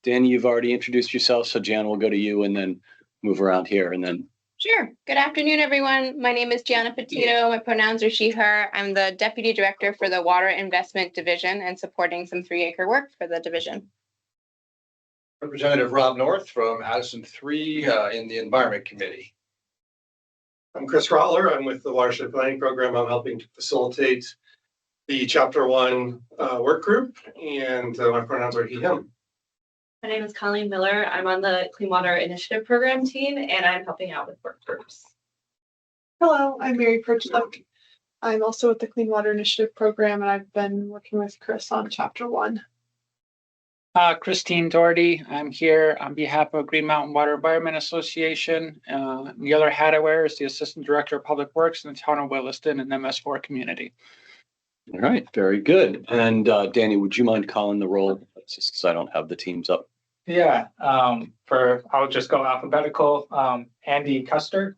Danny, you've already introduced yourself, so Jan, we'll go to you and then move around here and then. Sure. Good afternoon, everyone. My name is Gianna Petito. My pronouns are she, her. I'm the Deputy Director for the Water Investment Division and supporting some 3-acre work for the division. Representative Rob North from Addison 3 in the Environment Committee. I'm Chris Rottler. I'm with the Watershed Planning Program. I'm helping to facilitate the Chapter 1 work group, and my pronouns are he, him. My name is Colleen Miller. I'm on the Clean Water Initiative Program team, and I'm helping out with work groups. Hello, I'm Mary Perchluck. I'm also with the Clean Water Initiative Program, and I've been working with Chris on Chapter 1. Christine Doherty. I'm here on behalf of Green Mountain Water Environment Association. The other hat I wear is the Assistant Director of Public Works in the town of Williston and MS4 community. All right, very good. And Danny, would you mind calling the roll? Just because I don't have the teams up. Yeah, I'll just go alphabetical. Andy Kuster.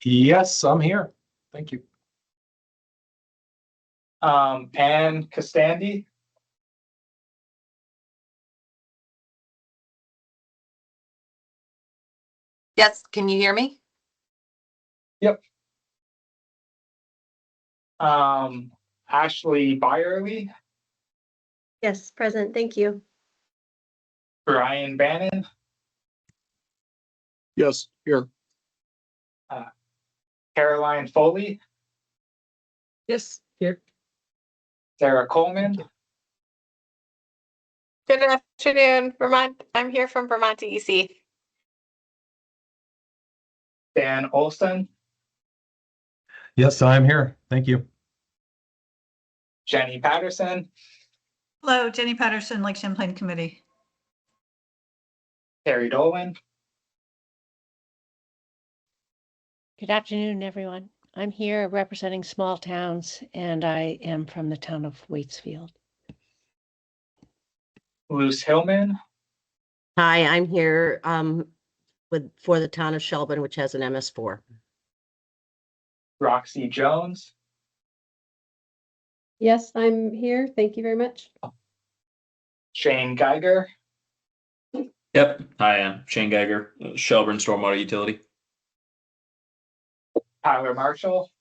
Yes, I'm here. Thank you. Ann Costandi. Yes, can you hear me? Yep. Ashley Byerly. Yes, present. Thank you. Brian Bannon. Yes, here. Caroline Foley. Yes, here. Sarah Coleman. Good afternoon, Vermont. I'm here from Vermont DEC. Dan Olson. Yes, I'm here. Thank you. Jenny Patterson. Hello, Jenny Patterson, Lake Champlain Committee. Terry Dolan. Good afternoon, everyone. I'm here representing small towns, and I am from the town of Waitsfield. Luce Hillman. Hi, I'm here for the town of Shelburne, which has an MS4. Roxy Jones. Yes, I'm here. Thank you very much. Shane Geiger. Yep. Hi, I'm Shane Geiger, Shelburne Stormwater Utility. Tyler Marshall.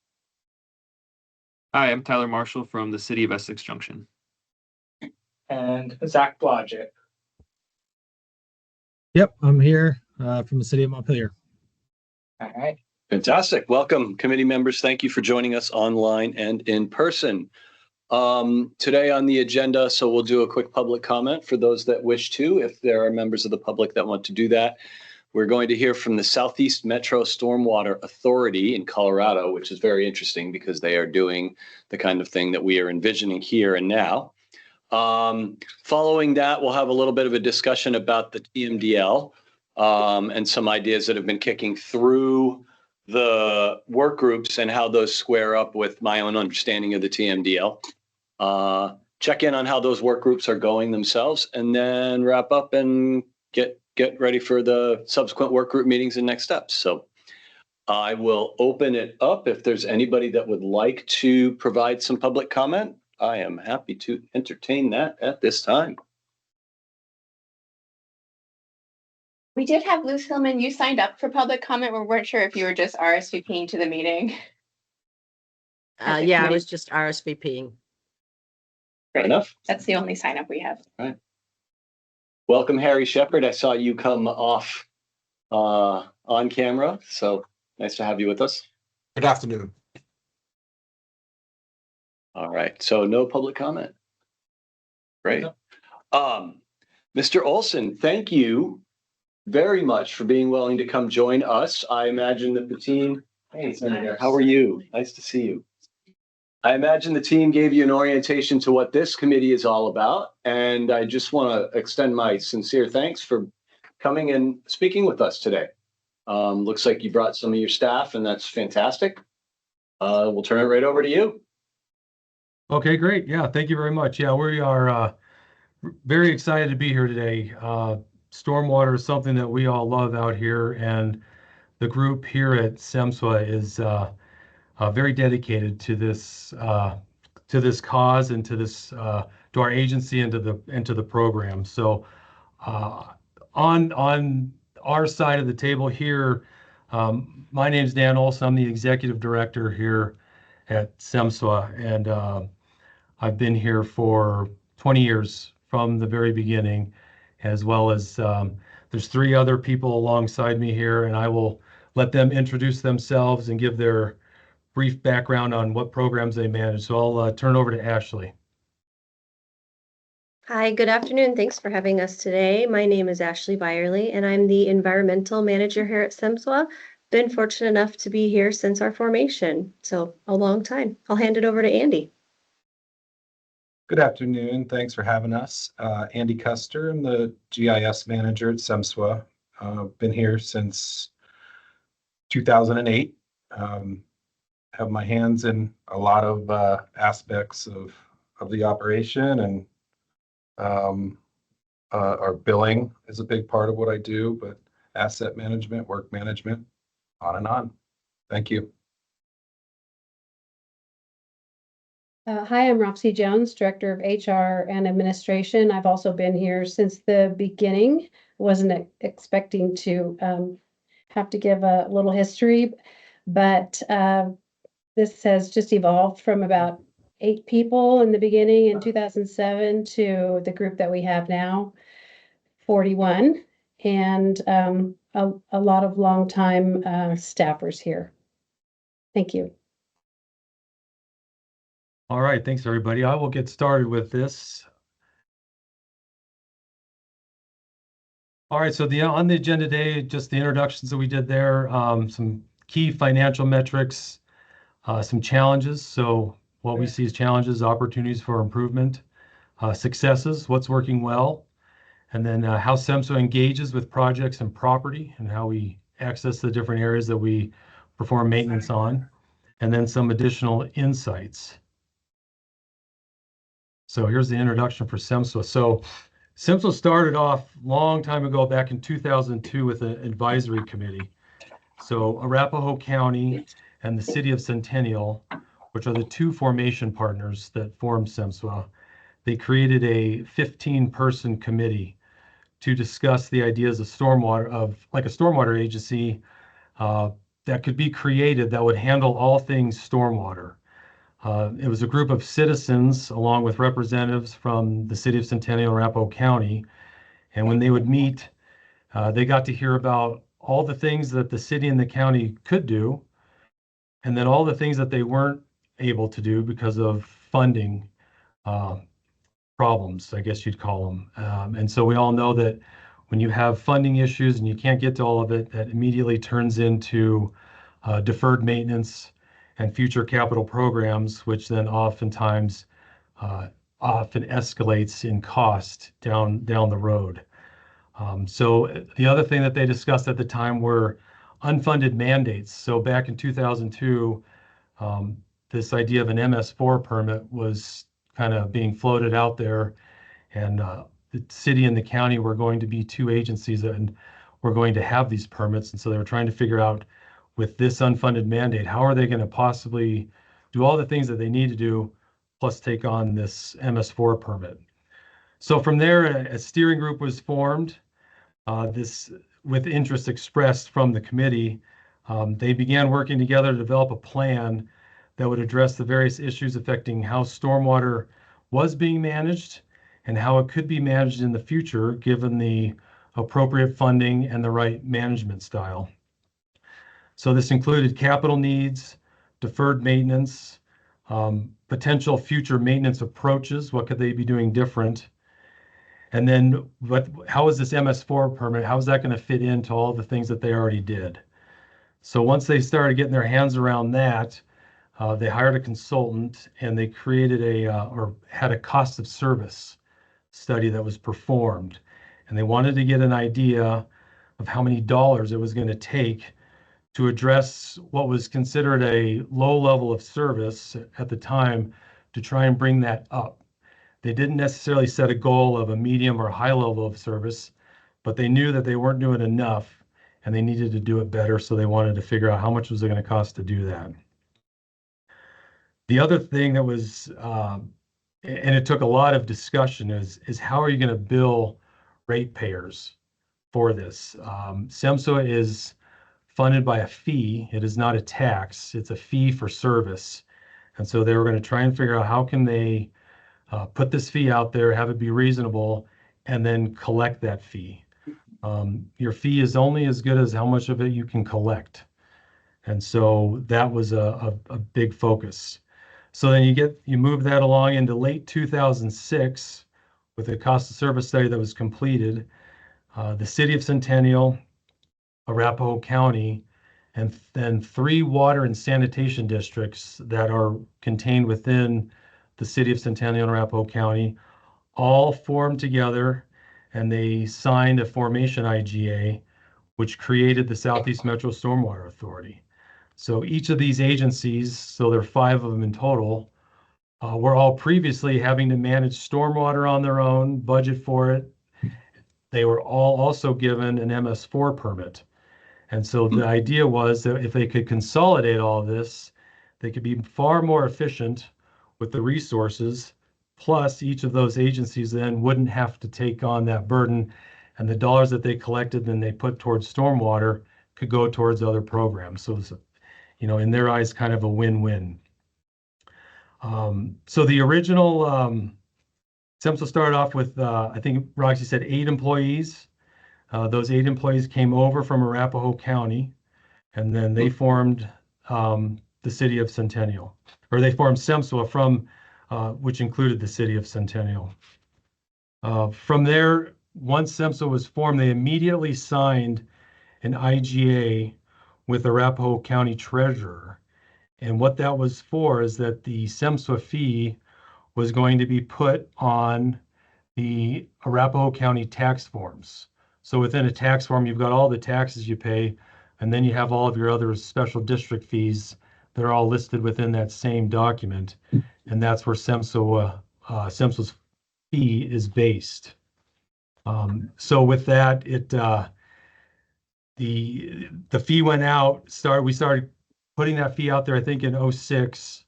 Hi, I'm Tyler Marshall from the city of Essex Junction. And Zach Blodgett. Yep, I'm here from the city of Montpelier. All right. Fantastic. Welcome, committee members. Thank you for joining us online and in person. Today on the agenda, so we'll do a quick public comment for those that wish to, if there are members of the public that want to do that. We're going to hear from the Southeast Metro Stormwater Authority in Colorado, which is very interesting because they are doing the kind of thing that we are envisioning here and now. Following that, we'll have a little bit of a discussion about the TMDL and some ideas that have been kicking through the work groups and how those square up with my own understanding of the TMDL. Check in on how those work groups are going themselves, and then wrap up and get ready for the subsequent work group meetings and next steps. So I will open it up. If there's anybody that would like to provide some public comment, I am happy to entertain that at this time. We did have Luce Hillman. You signed up for public comment. We weren't sure if you were just RSVPing to the meeting. Yeah, I was just RSVPing. Fair enough. That's the only sign up we have. All right. Welcome, Harry Shepard. I saw you come off on camera, so nice to have you with us. Good afternoon. All right, so no public comment. Great. Mr. Olson, thank you very much for being willing to come join us. I imagine that the team, hey, Senator, how are you? Nice to see you. I imagine the team gave you an orientation to what this committee is all about, and I just want to extend my sincere thanks for coming and speaking with us today. Looks like you brought some of your staff, and that's fantastic. We'll turn it right over to you. Okay, great. Yeah, thank you very much. Yeah, we are very excited to be here today. Stormwater is something that we all love out here, and the group here at SEMSWA is very dedicated to this this cause and to this to our agency and to the program. So on our side of the table here, my name is Dan Olson. I'm the executive director here at SEMSWA, and I've been here for 20 years from the very beginning, as well as there's 3 other people alongside me here, and I will let them introduce themselves and give their brief background on what programs they manage. So I'll turn over to Ashley. Hi, good afternoon. Thanks for having us today. My name is Ashley Byerly, and I'm the environmental manager here at SEMSWA. Been fortunate enough to be here since our formation, so a long time. I'll hand it over to Andy. Good afternoon. Thanks for having us. Andy Custer. I'm the GIS manager at SEMSWA. Been here since 2008. Have my hands in a lot of aspects of the operation, and our billing is a big part of what I do, but asset management, work management, on and on. Thank you. Hi, I'm Roxy Jones, Director of HR and Administration. I've also been here since the beginning. Wasn't expecting to have to give a little history, but this has just evolved from about 8 people in the beginning in 2007 to the group that we have now, 41, and a lot of longtime staffers here. Thank you. All right, thanks everybody. I will get started with this. All right, so on the agenda today, just the introductions that we did there, some key financial metrics, some challenges. So what we see as challenges, opportunities for improvement, successes, what's working well, and then how SEMSWA engages with projects and property and how we access the different areas that we perform maintenance on, and then some additional insights. So here's the introduction for SEMSWA. So SEMSWA started off a long time ago, back in 2002, with an advisory committee. So Arapahoe County and the City of Centennial, which are the 2 formation partners that formed SEMSWA, they created a 15-person committee to discuss the ideas of stormwater, like a stormwater agency that could be created that would handle all things stormwater. It was a group of citizens along with representatives from the City of Centennial and Arapahoe County. And when they would meet, they got to hear about all the things that the city and the county could do, and then all the things that they weren't able to do because of funding problems, I guess you'd call them. And so we all know that when you have funding issues and you can't get to all of it, that immediately turns into deferred maintenance and future capital programs, which then oftentimes often escalates in cost down the road. So the other thing that they discussed at the time were unfunded mandates. So back in 2002, this idea of an MS4 permit was kind of being floated out there, and the city and the county were going to be 2 agencies and were going to have these permits. And so they were trying to figure out, with this unfunded mandate, how are they going to possibly do all the things that they need to do, plus take on this MS4 permit. So from there, a steering group was formed. This, with interest expressed from the committee, they began working together to develop a plan that would address the various issues affecting how stormwater was being managed and how it could be managed in the future, given the appropriate funding and the right management style. So this included capital needs, deferred maintenance, potential future maintenance approaches. What could they be doing different? And then how is this MS4 permit, how is that going to fit into all the things that they already did? So once they started getting their hands around that, they hired a consultant and they created or had a cost of service study that was performed. And they wanted to get an idea of how many dollars it was going to take to address what was considered a low level of service at the time, to try and bring that up. They didn't necessarily set a goal of a medium or high level of service, but they knew that they weren't doing enough and they needed to do it better. So they wanted to figure out how much was it going to cost to do that. The other thing that was, and it took a lot of discussion, is how are you going to bill ratepayers for this? SEMSA is funded by a fee. It is not a tax. It's a fee for service. And so they were going to try and figure out how can they put this fee out there, have it be reasonable, and then collect that fee. Your fee is only as good as how much of it you can collect. And so that was a big focus. So then you move that along into late 2006 with a cost of service study that was completed. The city of Centennial, Arapahoe County, and then 3 water and sanitation districts that are contained within the city of Centennial and Arapahoe County all formed together, and they signed a formation IGA, which created the Southeast Metro Stormwater Authority. So each of these agencies, so there are 5 of them in total, were all previously having to manage stormwater on their own, budget for it. They were all also given an MS4 permit. And so the idea was that if they could consolidate all of this, they could be far more efficient with the resources. Plus, each of those agencies then wouldn't have to take on that burden, and the dollars that they collected and they put towards stormwater could go towards other programs. So it was, in their eyes, kind of a win-win. So the original SEMSA started off with, I think Roxy said 8 employees. Those 8 employees came over from Arapahoe County, and then they formed the city of Centennial, or they formed SEMSA from, which included the city of Centennial. From there, once SEMSA was formed, they immediately signed an IGA with Arapahoe County Treasurer. And what that was for is that the SEMSA fee was going to be put on the Arapahoe County tax forms. So within a tax form, you've got all the taxes you pay, and then you have all of your other special district fees that are all listed within that same document. And that's where SEMSA's fee is based. So with that, the fee went out. We started putting that fee out there, I think, in 2006,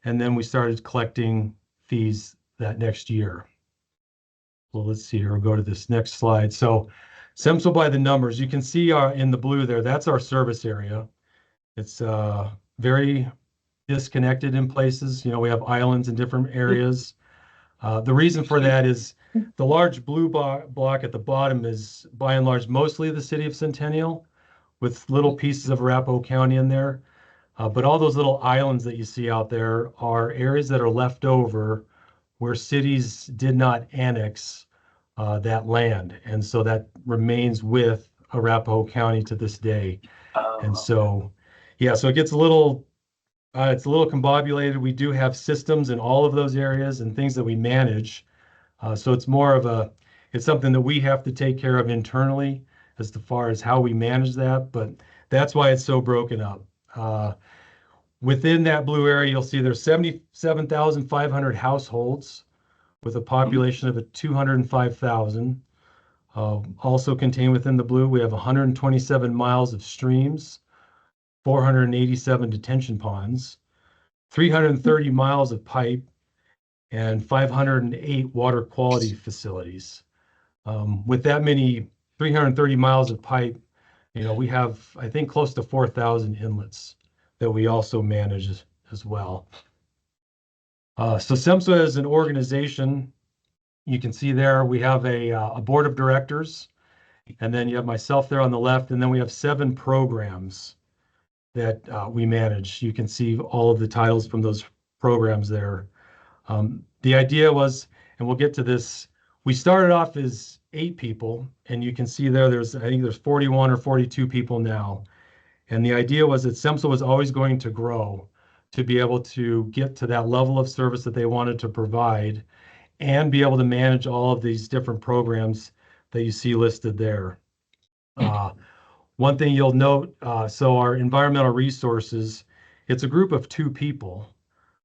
and then we started collecting fees that next year. Well, let's see here. We'll go to this next slide. So SEMSA by the numbers, you can see in the blue there, that's our service area. It's very disconnected in places. We have islands in different areas. The reason for that is the large blue block at the bottom is by and large mostly the city of Centennial with little pieces of Arapahoe County in there. But all those little islands that you see out there are areas that are left over where cities did not annex that land. And so that remains with Arapahoe County to this day. And so, yeah, so it gets it's a little combobulated. We do have systems in all of those areas and things that we manage. So it's more of it's something that we have to take care of internally as far as how we manage that. But that's why it's so broken up. Within that blue area, you'll see there's 77,500 households with a population of 205,000. Also contained within the blue, we have 127 miles of streams, 487 detention ponds, 330 miles of pipe, and 508 water quality facilities. With that many 330 miles of pipe, we have, I think, close to 4,000 inlets that we also manage as well. So SEMSA as an organization, you can see there we have a board of directors, and then you have myself there on the left, and then we have 7 programs that we manage. You can see all of the titles from those programs there. The idea was, and we'll get to this, we started off as 8 people, and you can see there, I think there's 41 or 42 people now. And the idea was that SEMSA was always going to grow to be able to get to that level of service that they wanted to provide and be able to manage all of these different programs that you see listed there. One thing you'll note, so our environmental resources, it's a group of 2 people,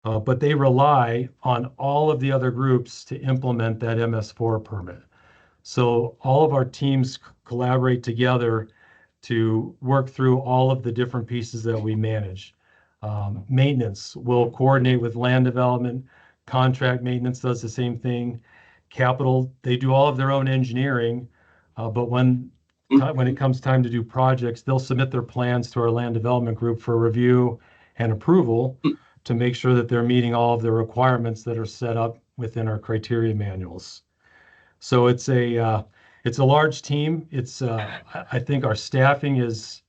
but they rely on all of the other groups to implement that MS4 permit. So all of our teams collaborate together to work through all of the different pieces that we manage. Maintenance will coordinate with land development. Contract maintenance does the same thing. Capital, they do all of their own engineering, but when it comes time to do projects, they'll submit their plans to our land development group for review and approval to make sure that they're meeting all of the requirements that are set up within our criteria manuals. So it's a large team. I think our staffing is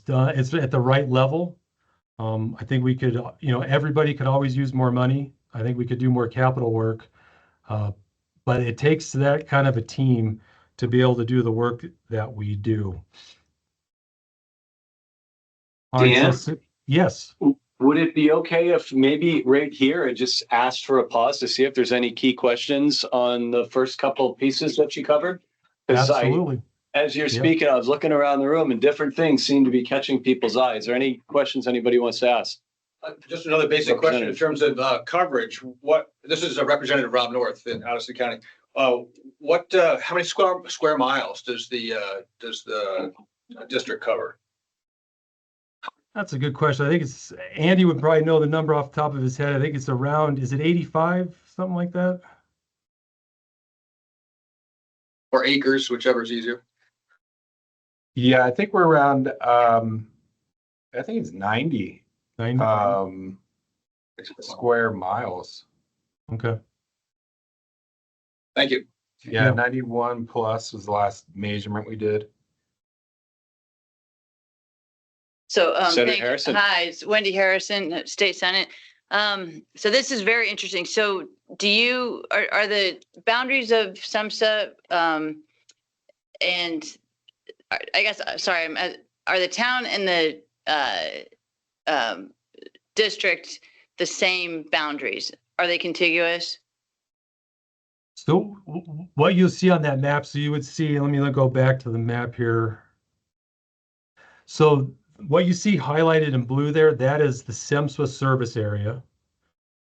done. It's at the right level. I think we could, everybody could always use more money. I think we could do more capital work. But it takes that kind of a team to be able to do the work that we do. All right, Dan? yes. Would it be okay if maybe right here I just asked for a pause to see if there's any key questions on the first couple of pieces that you covered? Absolutely. As you're speaking, I was looking around the room and different things seem to be catching people's eyes. Are there any questions anybody wants to ask? Just another basic question in terms of coverage. This is a Representative Rob North in Addison County. How many square miles does the district cover? That's a good question. I think Andy would probably know the number off the top of his head. I think it's around, is it 85, something like that? Or acres, whichever is easier. Yeah, I think we're around, I think it's 90 square miles. Okay. Thank you. Yeah, 91 plus was the last measurement we did. So, Senator Harrison. Hi, it's Wendy Harrison, State Senate. So this is very interesting. So are the boundaries of SEMSA, and I guess, sorry, are the town and the district the same boundaries? Are they contiguous? So what you'll see on that map, so you would see, let me go back to the map here. So what you see highlighted in blue there, that is the SEMSA service area.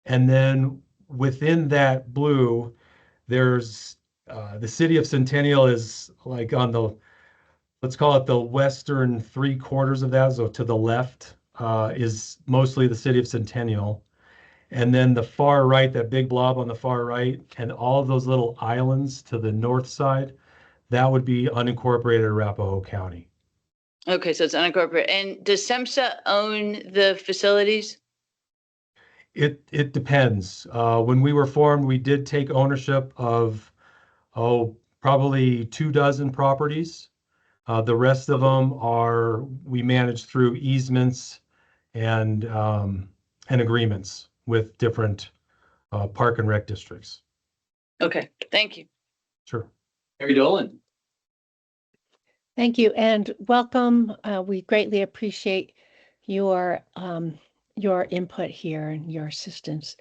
And then within that blue, there's the city of Centennial is like on the, let's call it the western 3/4 of that. So to the left is mostly the city of Centennial. And then the far right, that big blob on the far right, and all of those little islands to the north side, that would be unincorporated Arapahoe County. Okay, so it's unincorporated. And does SEMSA own the facilities? It depends. When we were formed, we did take ownership of, probably 24 properties. The rest of them we manage through easements and agreements with different park and rec districts. Okay, thank you. Sure. Mary Dolan. Thank you and welcome. We greatly appreciate your input here and your assistance.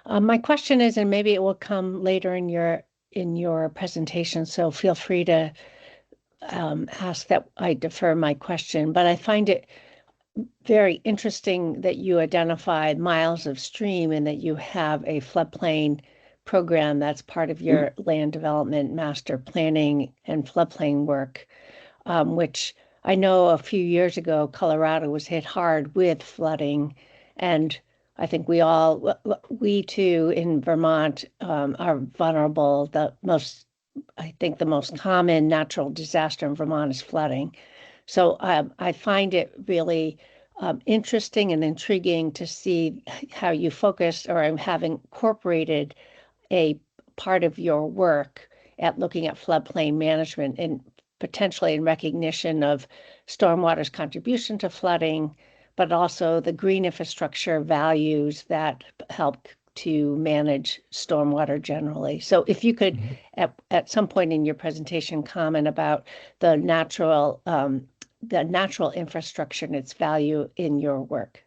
My question is, and maybe it will come later in your presentation, so feel free to ask that I defer my question, but I find it very interesting that you identified miles of stream and that you have a floodplain program that's part of your land development master planning and floodplain work, which I know a few years ago, Colorado was hit hard with flooding. And I think we too in Vermont are vulnerable. The most common natural disaster in Vermont is flooding. So I find it really interesting and intriguing to see how you focus or have incorporated a part of your work at looking at floodplain management and potentially in recognition of stormwater's contribution to flooding, but also the green infrastructure values that help to manage stormwater generally. So if you could, at some point in your presentation, comment about the natural infrastructure and its value in your work.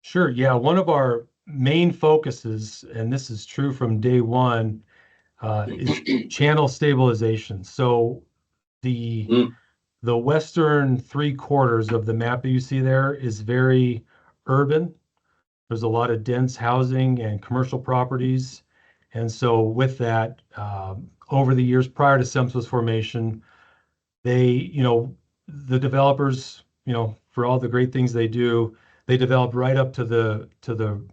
Sure. Yeah. One of our main focuses, and this is true from day one, is channel stabilization. So the western 3/4 of the map that you see there is very urban. There's a lot of dense housing and commercial properties. And so with that, over the years prior to SEMSA's formation, the developers, for all the great things they do, they developed right up to the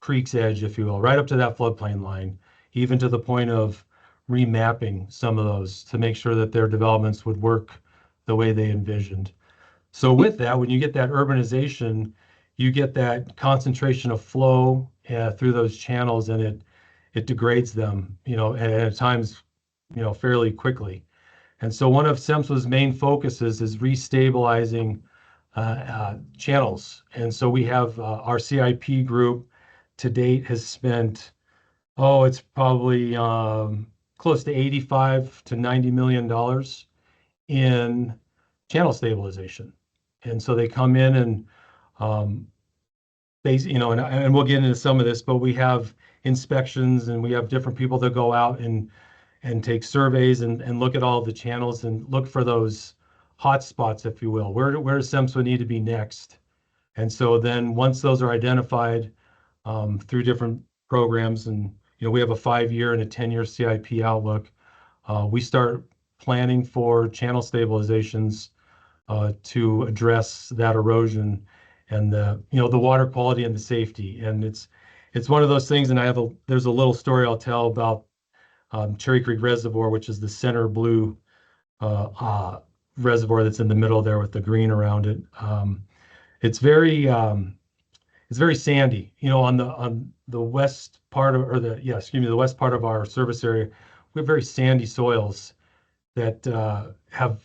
creek's edge, if you will, right up to that floodplain line, even to the point of remapping some of those to make sure that their developments would work the way they envisioned. So with that, when you get that urbanization, you get that concentration of flow through those channels, and it degrades them, and at times, fairly quickly. And so one of SEMSWA's main focuses is restabilizing channels. And so we have our CIP group to date has spent, it's probably close to $85 to $90 million in channel stabilization. And so they come in and and we'll get into some of this, but we have inspections and we have different people that go out and take surveys and look at all the channels and look for those hot spots, if you will. Where does SEMSWA need to be next? And so then once those are identified through different programs, and we have a 5-year and a 10-year CIP outlook, we start planning for channel stabilizations to address that erosion and the water quality and the safety. And it's one of those things. And there's a little story I'll tell about Cherry Creek Reservoir, which is the center blue reservoir that's in the middle there with the green around it. It's very sandy. On the west part of, the west part of our service area, we have very sandy soils that have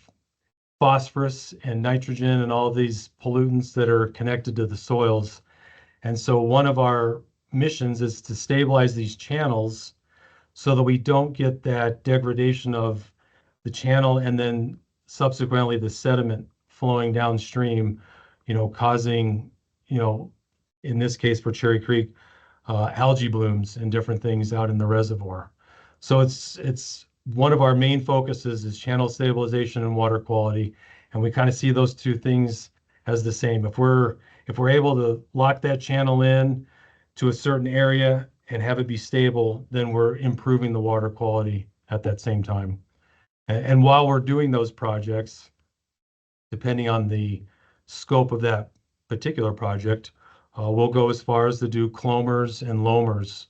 phosphorus and nitrogen and all these pollutants that are connected to the soils. And so one of our missions is to stabilize these channels so that we don't get that degradation of the channel and then subsequently the sediment flowing downstream, causing, in this case for Cherry Creek, algae blooms and different things out in the reservoir. So it's one of our main focuses is channel stabilization and water quality, and we kind of see those two things as the same. If we're able to lock that channel in to a certain area and have it be stable, then we're improving the water quality at that same time. And while we're doing those projects, depending on the scope of that particular project, we'll go as far as to do clomers and loamers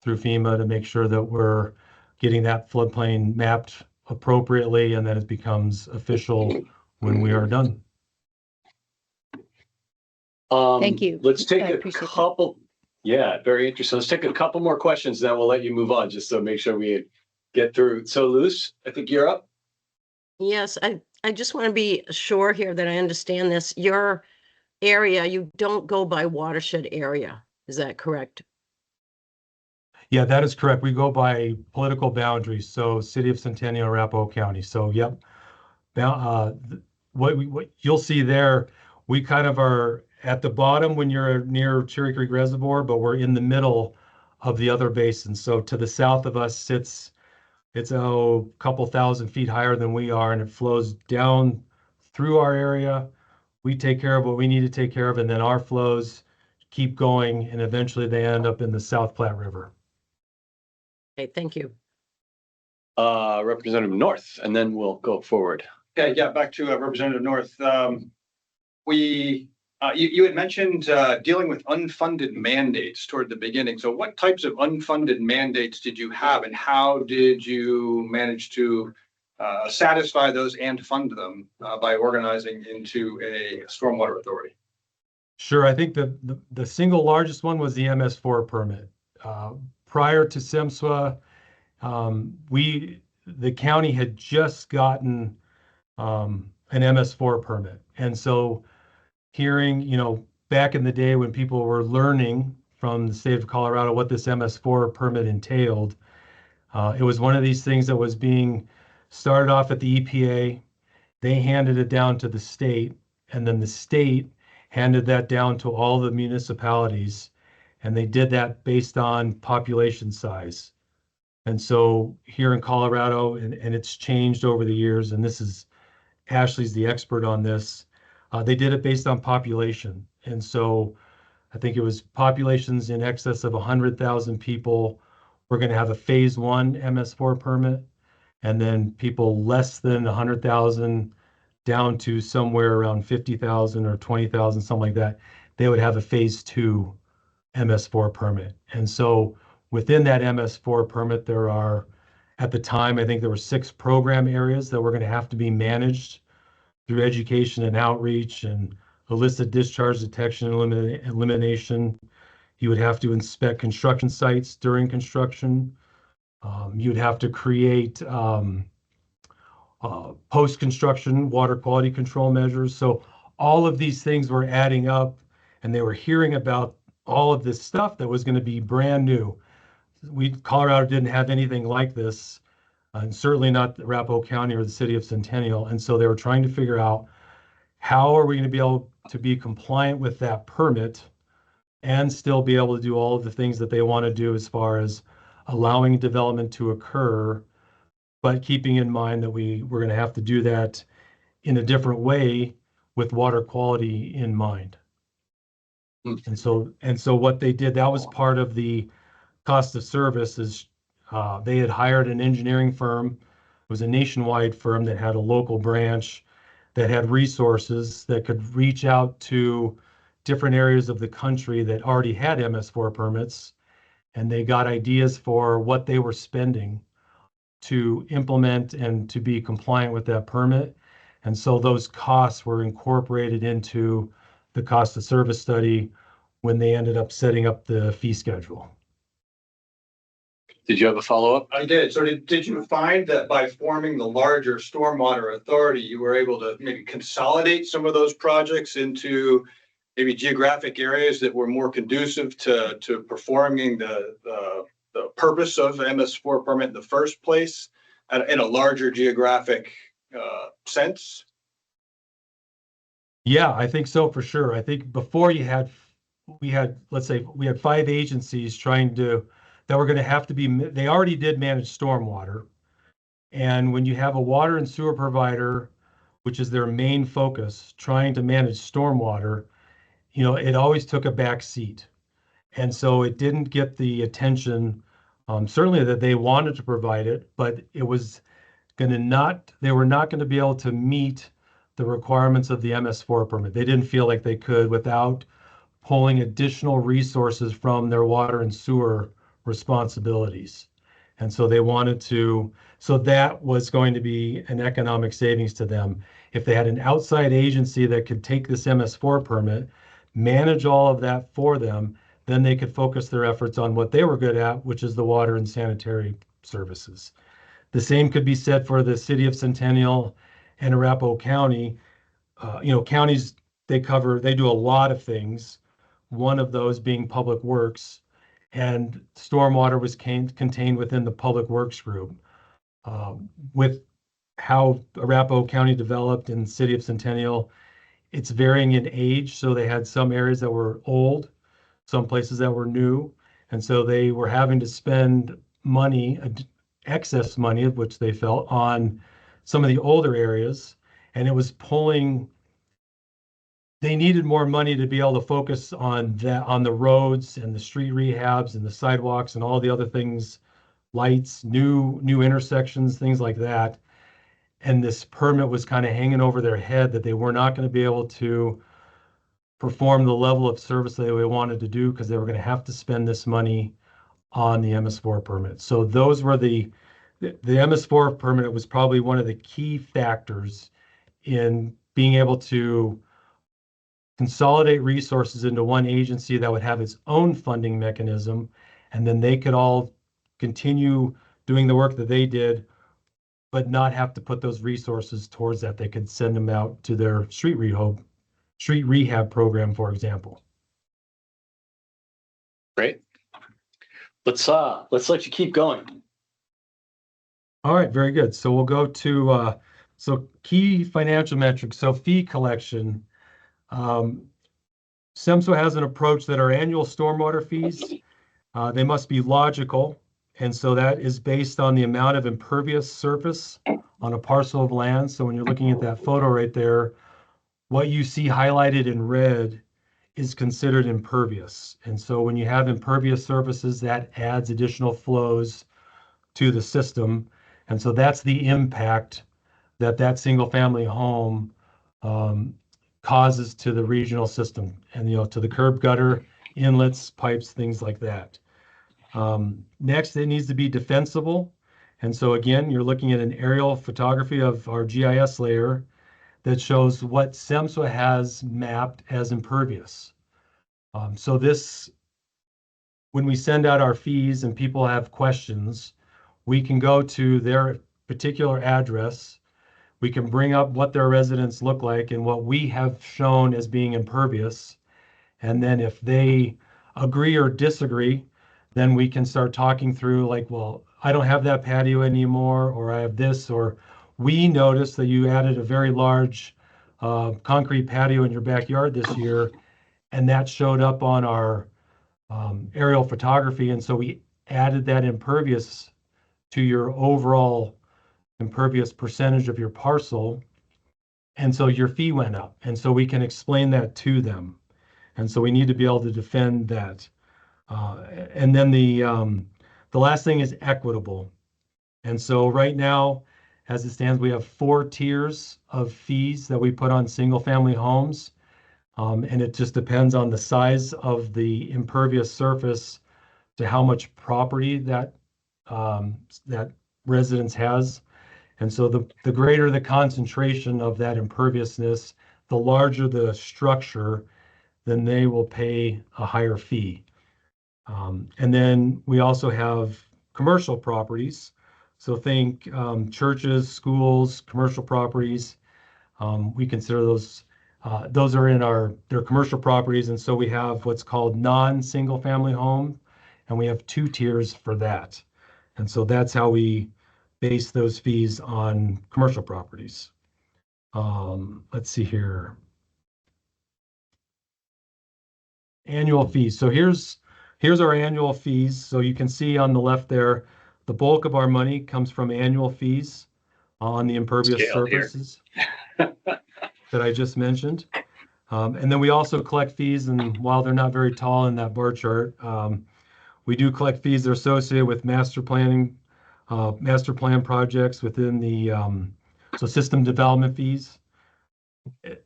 through FEMA to make sure that we're getting that floodplain mapped appropriately and that it becomes official when we are done. Thank you. Let's take I a appreciate that. couple. Yeah, very interesting. Let's take a couple more questions, then we'll let you move on, just to make sure we get through. So Luz, I think you're up. Yes, I just want to be sure here that I understand this. Your area, you don't go by watershed area. Is that correct? Yeah, that is correct. We go by political boundaries. So City of Centennial, Arapahoe County. So yep. What you'll see there, we kind of are at the bottom when you're near Cherry Creek Reservoir, but we're in the middle of the other basins. So to the south of us it's a couple thousand feet higher than we are, and it flows down through our area. We take care of what we need to take care of, and then our flows keep going, and eventually they end up in the South Platte River. Okay, thank you. Representative North, and then we'll go forward. Okay, yeah, back to Representative North. You had mentioned dealing with unfunded mandates toward the beginning. So what types of unfunded mandates did you have, and how did you manage to satisfy those and fund them by organizing into a stormwater authority? Sure. I think the single largest one was the MS4 permit. Prior to SEMSWA, the county had just gotten an MS4 permit. And so hearing, back in the day when people were learning from the state of Colorado what this MS4 permit entailed, it was one of these things that was being started off at the EPA. They handed it down to the state, and then the state handed that down to all the municipalities, and they did that based on population size. And so here in Colorado, and it's changed over the years, and Ashley's the expert on this, they did it based on population. And so I think it was populations in excess of 100,000 people. We're going to have a phase 1 MS4 permit, and then people less than 100,000 down to somewhere around 50,000 or 20,000, something like that. they would have a phase 2 MS4 permit. And so within that MS4 permit, there are, at the time, I think there were 6 program areas that were going to have to be managed through education and outreach and illicit discharge detection and elimination. You would have to inspect construction sites during construction. You'd have to create post-construction water quality control measures. So all of these things were adding up, and they were hearing about all of this stuff that was going to be brand new. Colorado didn't have anything like this, and certainly not Arapahoe County or the city of Centennial. And so they were trying to figure out, how are we going to be able to be compliant with that permit and still be able to do all of the things that they want to do as far as allowing development to occur, but keeping in mind that we're going to have to do that in a different way with water quality in mind. And so what they did, that was part of the cost of service, is they had hired an engineering firm. It was a nationwide firm that had a local branch that had resources that could reach out to different areas of the country that already had MS4 permits, and they got ideas for what they were spending to implement and to be compliant with that permit. And so those costs were incorporated into the cost of service study when they ended up setting up the fee schedule. Did you have a follow-up? I did. So did you find that by forming the larger stormwater authority, you were able to maybe consolidate some of those projects into maybe geographic areas that were more conducive to performing the purpose of MS4 permit in the first place in a larger geographic sense? Yeah, I think so, for sure. I think before we had 5 agencies that were going to have to be, they already did manage stormwater. And when you have a water and sewer provider, which is their main focus, trying to manage stormwater, it always took a back seat. And so it didn't get the attention, certainly that they wanted to provide it, but they were not going to be able to meet the requirements of the MS4 permit. They didn't feel like they could without pulling additional resources from their water and sewer responsibilities. And so that was going to be an economic savings to them. If they had an outside agency that could take this MS4 permit, manage all of that for them, then they could focus their efforts on what they were good at, which is the water and sanitary services. The same could be said for the city of Centennial and Arapahoe County. Counties, they do a lot of things, one of those being public works, and stormwater was contained within the public works group. With how Arapahoe County developed in the city of Centennial, it's varying in age. So they had some areas that were old, some places that were new. And so they were having to spend money, excess money, which they felt, on some of the older areas. And it was they needed more money to be able to focus on the roads and the street rehabs and the sidewalks and all the other things, lights, new intersections, things like that. And this permit was kind of hanging over their head that they were not going to be able to perform the level of service that they wanted to do because they were going to have to spend this money on the MS4 permit. So those were the MS4 permit was probably one of the key factors in being able to consolidate resources into one agency that would have its own funding mechanism, and then they could all continue doing the work that they did, but not have to put those resources towards that. They could send them out to their street rehab program, for example. Great. Let's let you keep going. All right, very good. So we'll go to key financial metrics. So fee collection. SEMSO has an approach that our annual stormwater fees, they must be logical. And so that is based on the amount of impervious surface on a parcel of land. So when you're looking at that photo right there, what you see highlighted in red is considered impervious. And so when you have impervious surfaces, that adds additional flows to the system. And so that's the impact that single family home causes to the regional system and, to the curb gutter, inlets, pipes, things like that. Next, it needs to be defensible. And so again, you're looking at an aerial photography of our GIS layer that shows what SEMSWA has mapped as impervious. So this, when we send out our fees and people have questions, we can go to their particular address. We can bring up what their residents look like and what we have shown as being impervious. And then if they agree or disagree, then we can start talking through like, well, I don't have that patio anymore, or I have this, or we noticed that you added a very large concrete patio in your backyard this year, and that showed up on our aerial photography. And so we added that impervious to your overall impervious percentage of your parcel. And so your fee went up. And so we can explain that to them. And so we need to be able to defend that. And then the last thing is equitable. And so right now, as it stands, we have 4 tiers of fees that we put on single family homes. And it just depends on the size of the impervious surface to how much property that that residence has. And so the greater the concentration of that imperviousness, the larger the structure, then they will pay a higher fee. And then we also have commercial properties. So think churches, schools, commercial properties. We consider those are they're commercial properties. And so we have what's called non-single family home, and we have 2 tiers for that. And so that's how we base those fees on commercial properties. Let's see here. Annual fees. So here's our annual fees. So you can see on the left there, the bulk of our money comes from annual fees on the impervious surfaces that I just mentioned. And then we also collect fees, and while they're not very tall in that bar chart, we do collect fees that are associated with master plan projects within the so system development fees.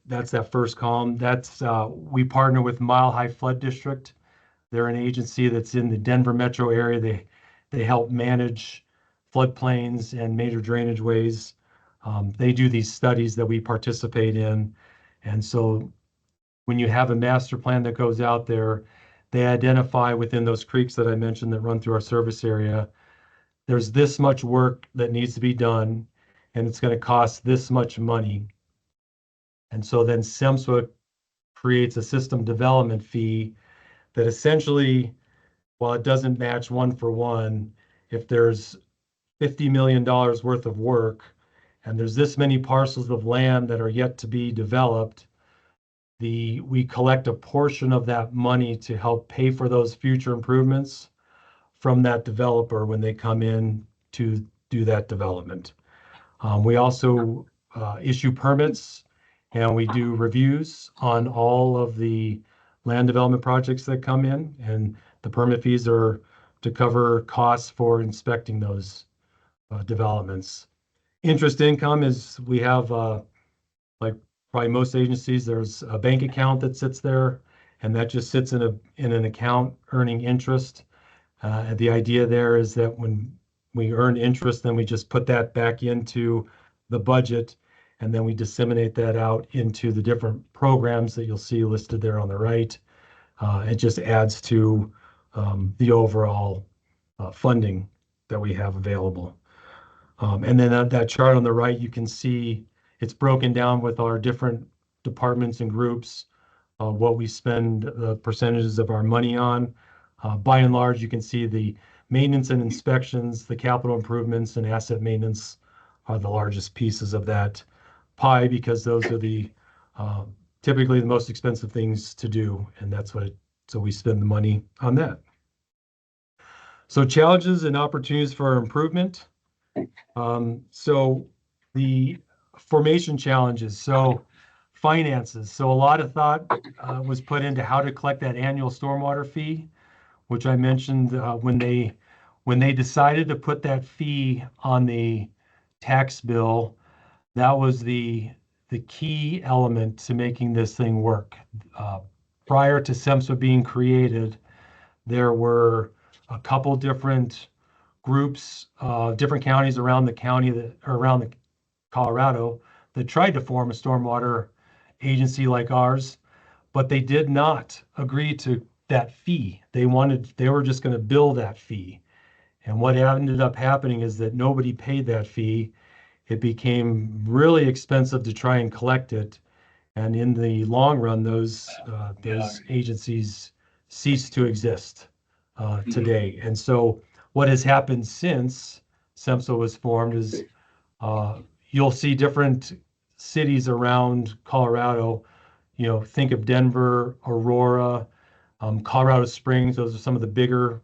That's that first column. That's we partner with Mile High Flood District. They're an agency that's in the Denver metro area. They help manage floodplains and major drainage ways. They do these studies that we participate in. And so when you have a master plan that goes out there, they identify within those creeks that I mentioned that run through our service area, there's this much work that needs to be done, and it's going to cost this much money. And so then SEMSWA creates a system development fee that essentially, while it doesn't match 1 for 1, if there's $50 million worth of work and there's this many parcels of land that are yet to be developed, we collect a portion of that money to help pay for those future improvements from that developer when they come in to do that development. We also issue permits, and we do reviews on all of the land development projects that come in, and the permit fees are to cover costs for inspecting those developments. Interest income is, we have like probably most agencies, there's a bank account that sits there, and that just sits in an account earning interest. And the idea there is that when we earn interest, then we just put that back into the budget, and then we disseminate that out into the different programs that you'll see listed there on the right. It just adds to the overall funding that we have available. And then that chart on the right, you can see it's broken down with our different departments and groups, what we spend the percentages of our money on. By and large, you can see the maintenance and inspections, the capital improvements, and asset maintenance are the largest pieces of that pie, because those are the typically the most expensive things to do, and so we spend the money on that. So challenges and opportunities for improvement. So the formation challenges, so finances. So a lot of thought was put into how to collect that annual stormwater fee, which I mentioned when they decided to put that fee on the tax bill. That was the the key element to making this thing work. Prior to SEMSA being created, there were a couple different groups, different counties around the county around the Colorado that tried to form a stormwater agency like ours, but they did not agree to that fee. They were just going to bill that fee. And what ended up happening is that nobody paid that fee. It became really expensive to try and collect it. And in the long run, those agencies ceased to exist today. And so what has happened since SEMSA was formed is you'll see different cities around Colorado. Think of Denver, Aurora, Colorado Springs. Those are some of the bigger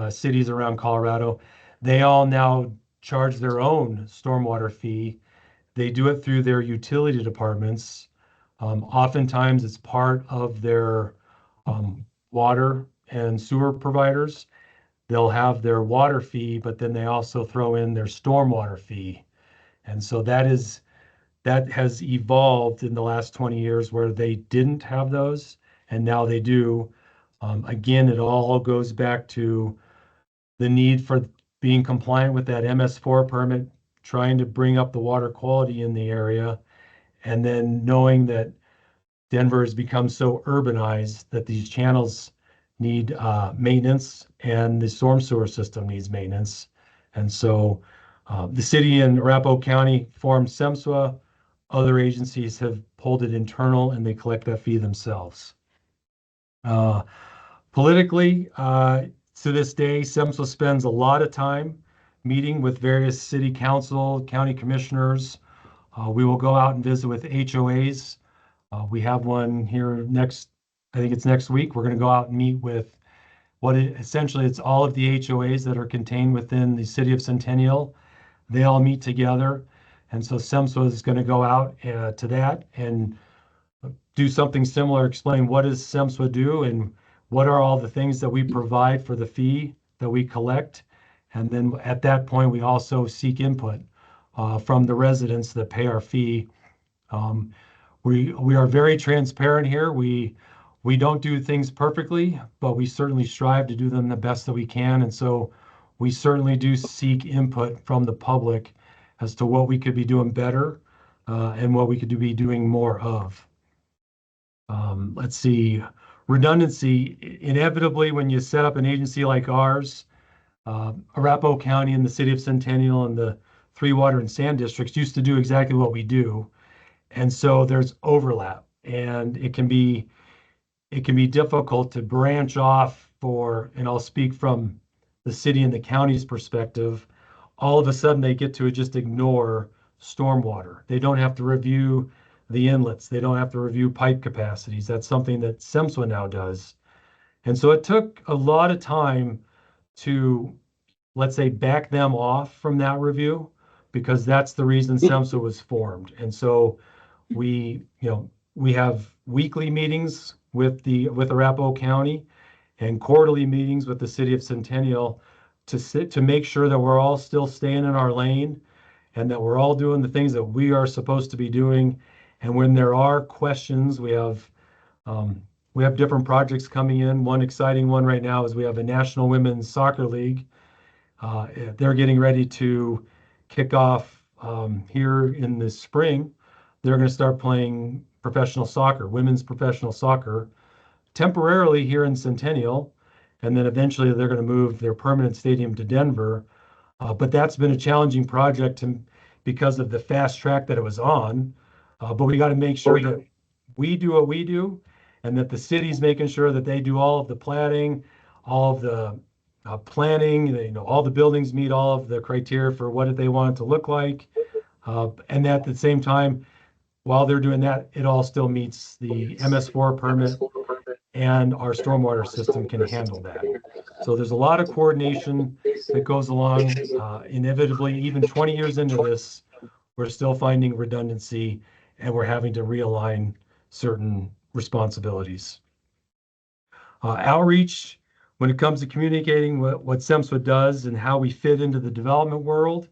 cities around Colorado. They all now charge their own stormwater fee. They do it through their utility departments. Oftentimes it's part of their water and sewer providers. They'll have their water fee, but then they also throw in their stormwater fee. And so that has evolved in the last 20 years where they didn't have those, and now they do. Again, it all goes back to the need for being compliant with that MS4 permit, trying to bring up the water quality in the area, and then knowing that Denver has become so urbanized that these channels need maintenance and the storm sewer system needs maintenance. And so the city and Arapahoe County formed SEMSWA. Other agencies have pulled it internal and they collect that fee themselves. Politically, to this day, SEMSWA spends a lot of time meeting with various city council, county commissioners. We will go out and visit with HOAs. We have one here I think it's next week. We're going to go out and meet with essentially it's all of the HOAs that are contained within the city of Centennial. They all meet together. And so SEMSWA is going to go out to that and do something similar, explain what does SEMSWA do and what are all the things that we provide for the fee that we collect. And then at that point, we also seek input from the residents that pay our fee. We are very transparent here. We don't do things perfectly, but we certainly strive to do them the best that we can. And so we certainly do seek input from the public as to what we could be doing better and what we could be doing more of. Let's see, redundancy. Inevitably, when you set up an agency like ours, Arapahoe County and the city of Centennial and the three water and sand districts used to do exactly what we do. And so there's overlap, and it can be difficult to branch off and I'll speak from the city and the county's perspective. All of a sudden they get to just ignore stormwater. They don't have to review the inlets. They don't have to review pipe capacities. That's something that SEMSWA now does. And so it took a lot of time to, let's say, back them off from that review, because that's the reason SEMSWA was formed. And so we have weekly meetings with Arapahoe County and quarterly meetings with the city of Centennial to make sure that we're all still staying in our lane and that we're all doing the things that we are supposed to be doing. And when there are questions, we have different projects coming in. One exciting one right now is we have a National Women's Soccer League. They're getting ready to kick off here in the spring. They're going to start playing professional soccer, women's professional soccer, temporarily here in Centennial, and then eventually they're going to move their permanent stadium to Denver. But that's been a challenging project because of the fast track that it was on. But we got to make sure that we do what we do, and that the city's making sure that they do all of the planning, all of the planning, all the buildings meet all of the criteria for what they want it to look like. And at the same time, while they're doing that, it all still meets the MS4 permit, and our stormwater system can handle that. So there's a lot of coordination that goes along. Inevitably, even 20 years into this, we're still finding redundancy and we're having to realign certain responsibilities. Outreach, when it comes to communicating what SEMSWA does and how we fit into the development world,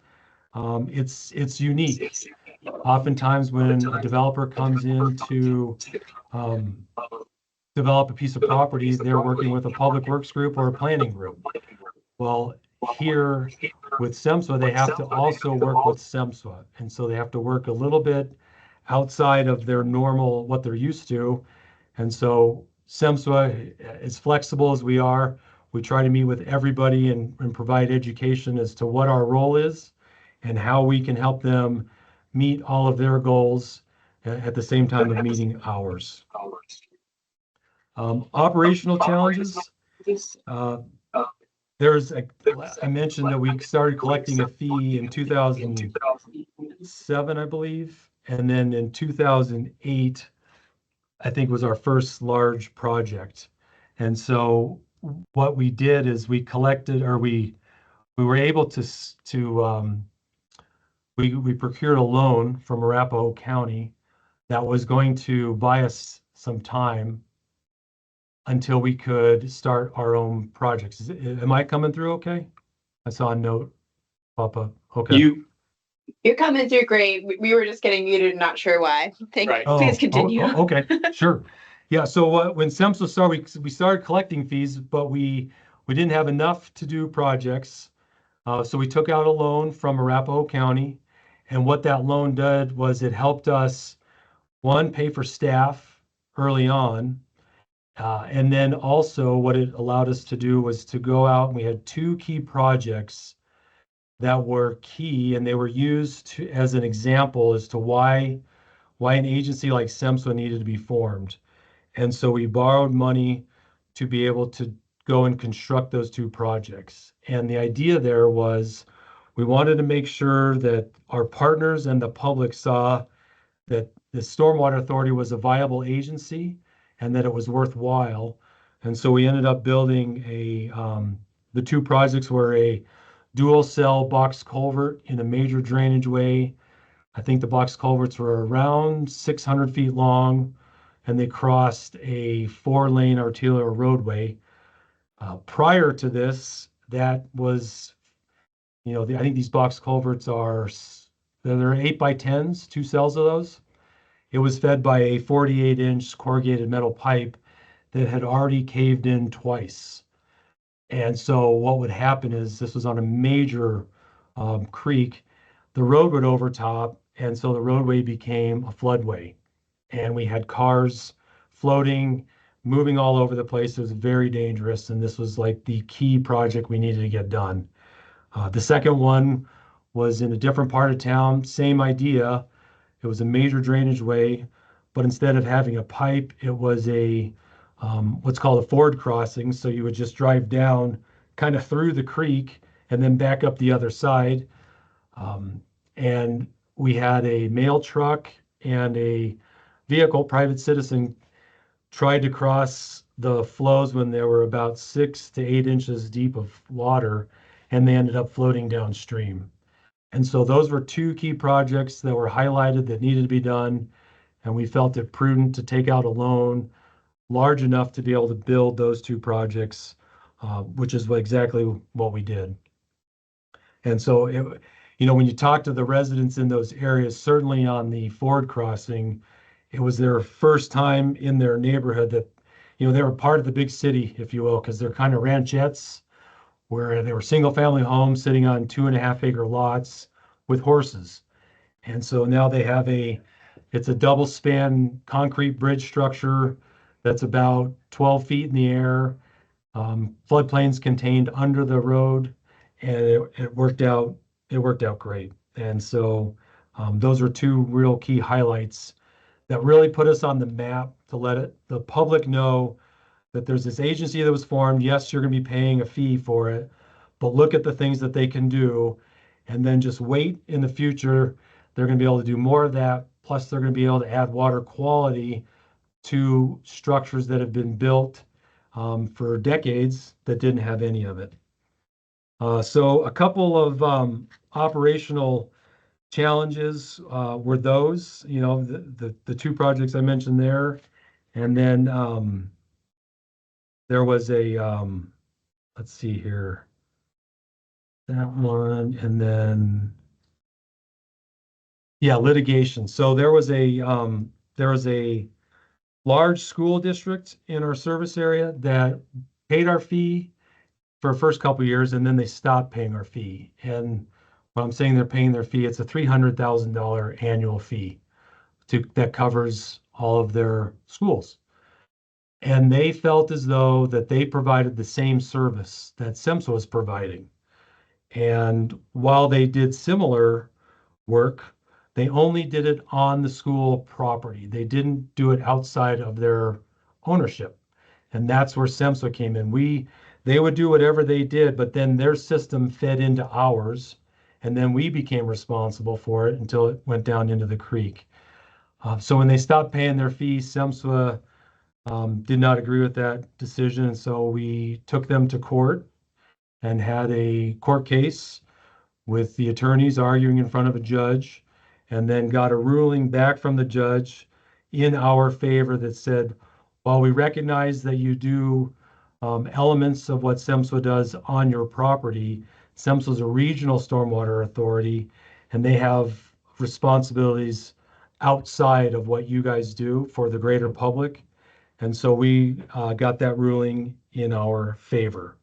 it's unique. Oftentimes when a developer comes in to develop a piece of property, they're working with a public works group or a planning group. Well, here with SEMSWA, they have to also work with SEMSWA. And so they have to work a little bit outside of their normal, what they're used to. And so SEMSWA, as flexible as we are, we try to meet with everybody and provide education as to what our role is and how we can help them meet all of their goals at the same time of meeting ours. Operational challenges. I mentioned that we started collecting a fee in 2007, I believe. And then in 2008, I think was our first large project. And so what we did is we collected, or we were able to we procured a loan from Arapahoe County that was going to buy us some time until we could start our own projects. Am I coming through okay? I saw a note pop up. Okay. You're coming through great. We were just getting muted, not sure why. Please continue. Okay, sure. Yeah, so when SEMSWA started, we started collecting fees, but we didn't have enough to do projects. So we took out a loan from Arapahoe County. And what that loan did was it helped us, one, pay for staff early on. And then also what it allowed us to do was to go out, and we had two key projects that were key, and they were used as an example as to why an agency like SEMSWA needed to be formed. And so we borrowed money to be able to go and construct those two projects. And the idea there was we wanted to make sure that our partners and the public saw that the Stormwater Authority was a viable agency and that it was worthwhile. And so we ended up building the two projects were a dual cell box culvert in a major drainage way. I think the box culverts were around 600 feet long, and they crossed a 4-lane arterial roadway. Prior to this, that was, I think these box culverts they're 8x10s, 2 cells of those. It was fed by a 48-inch corrugated metal pipe that had already caved in twice. And so what would happen is this was on a major creek. The road would overtop, and so the roadway became a floodway. And we had cars floating, moving all over the place. It was very dangerous, and this was like the key project we needed to get done. The second one was in a different part of town, same idea. It was a major drainage way, but instead of having a pipe, it was what's called a ford crossing. So you would just drive down kind of through the creek and then back up the other side. And we had a mail truck and a vehicle, private citizen, tried to cross the flows when they were about 6 to 8 inches deep of water, and they ended up floating downstream. And so those were two key projects that were highlighted that needed to be done. And we felt it prudent to take out a loan large enough to be able to build those two projects, which is exactly what we did. And so, when you talk to the residents in those areas, certainly on the Ford crossing, it was their first time in their neighborhood that, they were part of the big city, if you will, because they're kind of ranchettes where they were single family homes sitting on 2.5-acre lots with horses. And so now they have it's a double span concrete bridge structure that's about 12 feet in the air, floodplains contained under the road, and it worked out great. And so those are two real key highlights that really put us on the map to let the public know that there's this agency that was formed. Yes, you're going to be paying a fee for it, but look at the things that they can do, and then just wait in the future. They're going to be able to do more of that. Plus, they're going to be able to add water quality to structures that have been built for decades that didn't have any of it. So a couple of operational challenges were those, the two projects I mentioned there. And then there was let's see here, that one, and then Yeah, litigation. So there was a large school district in our service area that paid our fee for the first couple of years, and then they stopped paying our fee. And when I'm saying they're paying their fee, it's a $300,000 annual fee that covers all of their schools. And they felt as though that they provided the same service that SEMSA was providing. And while they did similar work, they only did it on the school property. They didn't do it outside of their ownership. And that's where SEMSA came in. They would do whatever they did, but then their system fed into ours, and then we became responsible for it until it went down into the creek. So when they stopped paying their fees, SEMSA did not agree with that decision, and so we took them to court and had a court case with the attorneys arguing in front of a judge, and then got a ruling back from the judge in our favor that said, while we recognize that you do elements of what SEMSA does on your property, SEMSA is a regional stormwater authority, and they have responsibilities outside of what you guys do for the greater public. And so we got that ruling in our favor.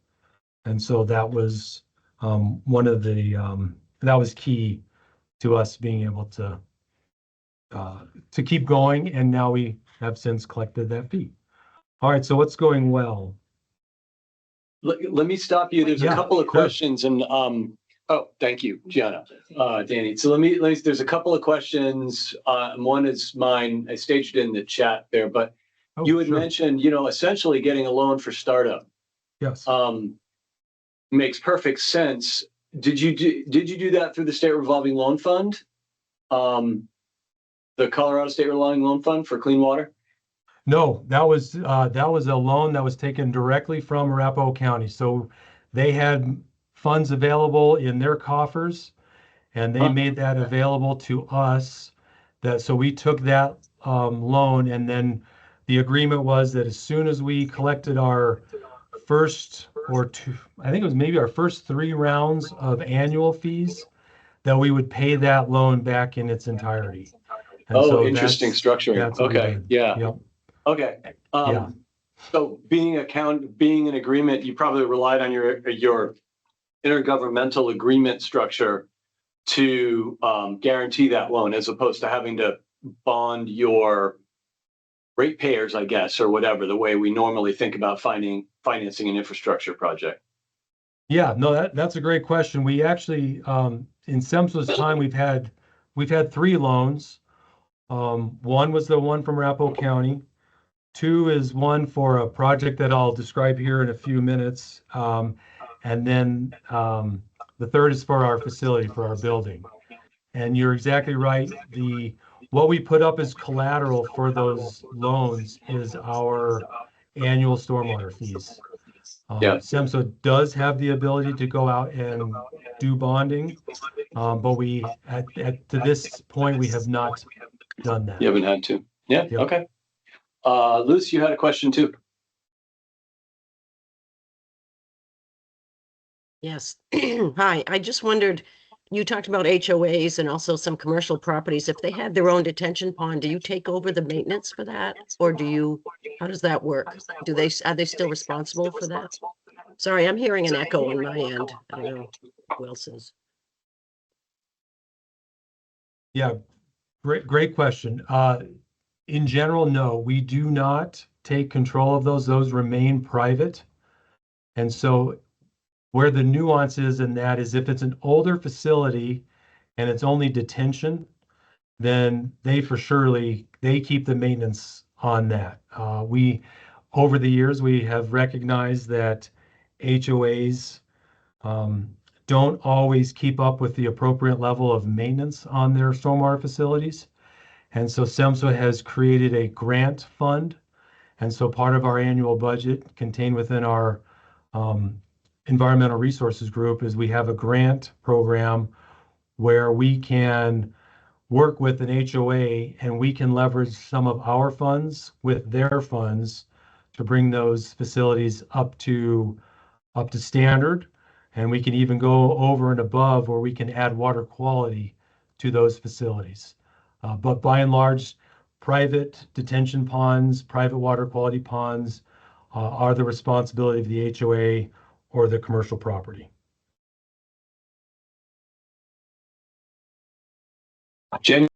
And so that was one of the, that was key to us being able to keep going. And now we have since collected that fee. All right, so what's going well? Let me stop you. There's a couple of sure. questions and, oh, thank you, Gianna, Danny. So let me, there's a couple of questions. One is mine. I staged it in the chat there, but you had mentioned, essentially getting a loan for startup. Yes. Makes perfect sense. Did you do that through the State Revolving Loan Fund? The Colorado State Revolving Loan Fund for clean water? No, that was a loan that was taken directly from Arapahoe County. So they had funds available in their coffers, and they made that available to us. So we took that loan, and then the agreement was that as soon as we collected our first or two, I think it was maybe our first 3 rounds of annual fees, that we would pay that loan back in its entirety. And so interesting structuring. That's what we Okay. did. Yeah. Yep. Okay. Yeah. So being an agreement, you probably relied on your intergovernmental agreement structure to guarantee that loan, as opposed to having to bond your ratepayers, I guess, or whatever, the way we normally think about financing an infrastructure project. Yeah, no, that's a great question. We actually, in SEMSA's time, we've had 3 loans. One was the one from Arapahoe County. 2 is one for a project that I'll describe here in a few minutes. And then the 3rd is for our facility, for our building. And you're exactly right. What we put up as collateral for those loans is our annual stormwater fees. SEMSA does have the ability to go out and do bonding, but to this point, we have not done that. You haven't had to. Yeah. Yep. Okay. Luce, you had a question too. Yes. Hi, I just wondered, you talked about HOAs and also some commercial properties. If they had their own detention pond, do you take over the maintenance for that? Or how does that work? Are they still responsible for that? Sorry, I'm hearing an echo on my end. I don't know who else is. Yeah, great question. In general, no, we do not take control of those. Those remain private. And so where the nuance is in that is if it's an older facility and it's only detention, then they keep the maintenance on that. Over the years, we have recognized that HOAs don't always keep up with the appropriate level of maintenance on their stormwater facilities. And so SEMSA has created a grant fund. And so part of our annual budget contained within our environmental resources group is we have a grant program where we can work with an HOA and we can leverage some of our funds with their funds to bring those facilities up to standard. And we can even go over and above where we can add water quality to those facilities. But by and large, private detention ponds, private water quality ponds are the responsibility of the HOA or the commercial property. Jen?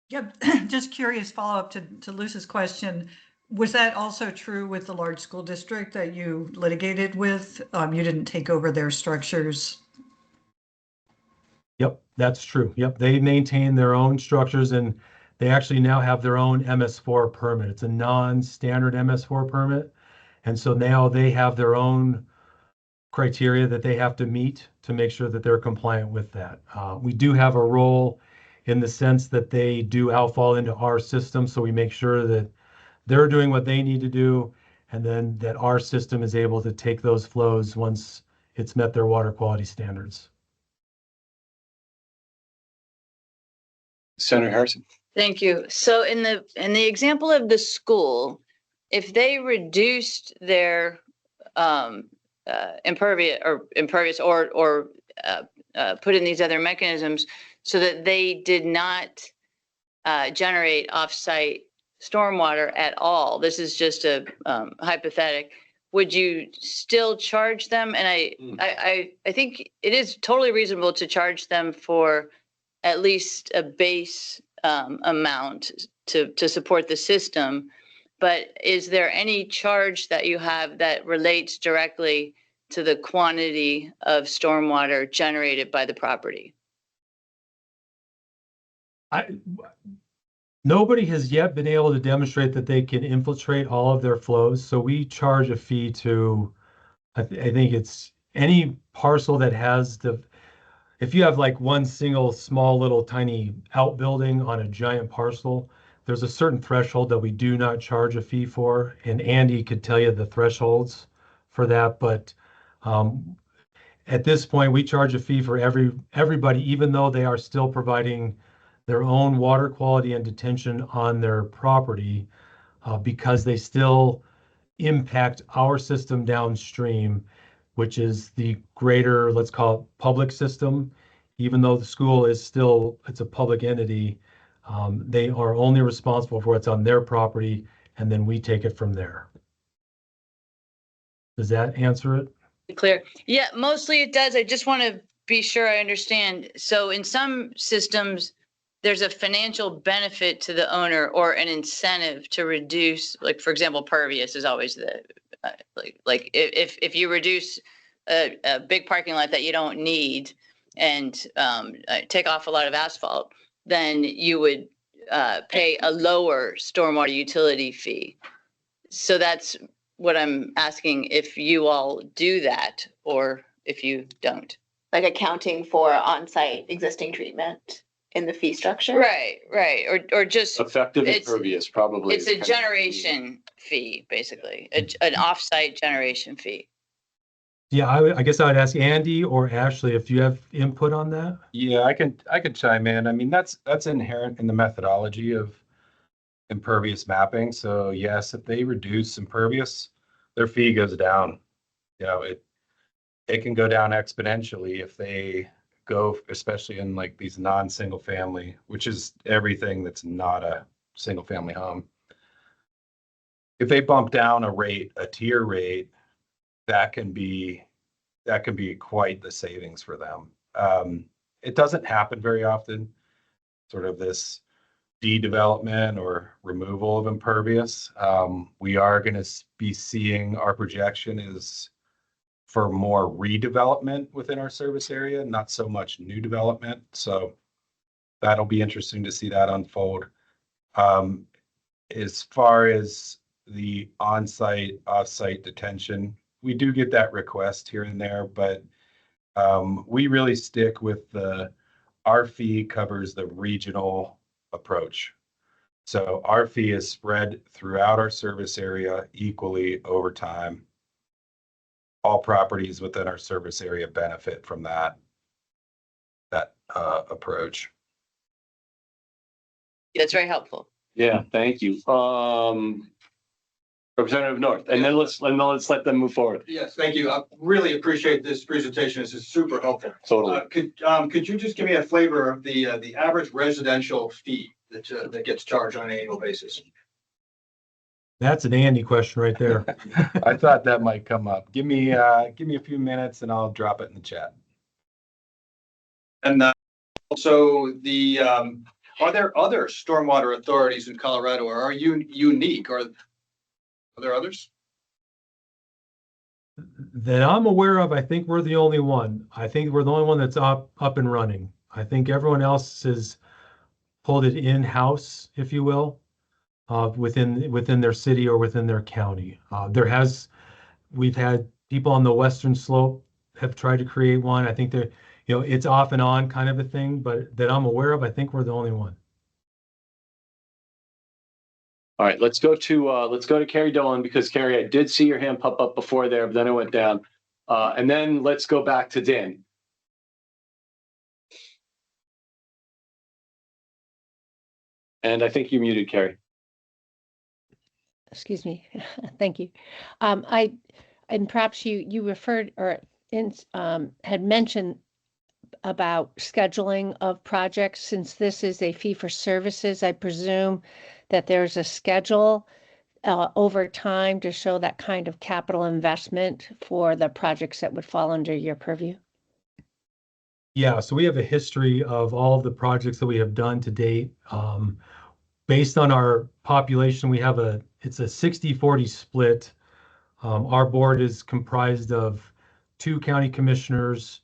Yep, just curious follow-up to Luce's question. Was that also true with the large school district that you litigated with? You didn't take over their structures? Yep, that's true. Yep, they maintain their own structures and they actually now have their own MS4 permit. It's a non-standard MS4 permit. And so now they have their own criteria that they have to meet to make sure that they're compliant with that. We do have a role in the sense that they do outfall into our system. So we make sure that they're doing what they need to do and then that our system is able to take those flows once it's met their water quality standards. Senator Harrison. Thank you. So in the example of the school, if they reduced their impervious or put in these other mechanisms so that they did not generate offsite stormwater at all, this is just a hypothetical, would you still charge them? And I think it is totally reasonable to charge them for at least a base amount to support the system. But is there any charge that you have that relates directly to the quantity of stormwater generated by the property? Nobody has yet been able to demonstrate that they can infiltrate all of their flows. So we charge a fee to, I think it's any parcel that has if you have like one single small little tiny outbuilding on a giant parcel, there's a certain threshold that we do not charge a fee for. And Andy could tell you the thresholds for that. But at this point, we charge a fee for everybody, even though they are still providing their own water quality and detention on their property, because they still impact our system downstream, which is the greater, let's call it public system. Even though the school is still, it's a public entity, they are only responsible for what's on their property, and then we take it from there. Does that answer it? Clear. Yeah, mostly it does. I just want to be sure I understand. So in some systems, there's a financial benefit to the owner or an incentive to reduce, like, for example, pervious is always the, like if you reduce a big parking lot that you don't need and take off a lot of asphalt, then you would pay a lower stormwater utility fee. So that's what I'm asking, if you all do that or if you don't. Like accounting for on-site existing treatment in the fee structure. Right. Or just Effective impervious, probably. it's a generation fee, basically, an off-site generation fee. Yeah, I guess I would ask Andy or Ashley if you have input on that. Yeah, I can chime in. I mean, that's inherent in the methodology of impervious mapping. So yes, if they reduce impervious, their fee goes down. You know, it can go down exponentially if they go, especially in like these non-single family, which is everything that's not a single family home. If they bump down a tier rate, that can be quite the savings for them. It doesn't happen very often, sort of this de-development or removal of impervious. We are going to be seeing, our projection is for more redevelopment within our service area, not so much new development. So that'll be interesting to see that unfold. As far as the on-site, off-site detention, we do get that request here and there, but we really stick with our fee covers the regional approach. So our fee is spread throughout our service area equally over time. All properties within our service area benefit from that approach. That's very helpful. Yeah, thank you. Representative North, and then let's let them move forward. Yes, thank you. I really appreciate this presentation. This is super helpful. Totally. Could you just give me a flavor of the average residential fee that gets charged on an annual basis? That's an Andy question right there. I thought that might come up. Give me a few minutes and I'll drop it in the chat. And also are there other stormwater authorities in Colorado, or are you unique? Are there others? That I'm aware of, I think we're the only one. I think we're the only one that's up and running. I think everyone else has pulled it in-house, if you will, within their city or within their county. We've had people on the western slope have tried to create one. I think they're, it's off and on kind of a thing, but that I'm aware of, I think we're the only one. All right, let's go to Carrie Dolan, because Carrie, I did see your hand pop up before there, but then it went down. And then let's go back to Dan. And I think you're muted, Carrie. Excuse me. Thank you. And perhaps you referred or had mentioned about scheduling of projects. Since this is a fee for services, I presume that there's a schedule over time to show that kind of capital investment for the projects that would fall under your purview. Yeah, so we have a history of all of the projects that we have done to date. Based on our population, it's a 60-40 split. Our board is comprised of 2 county commissioners,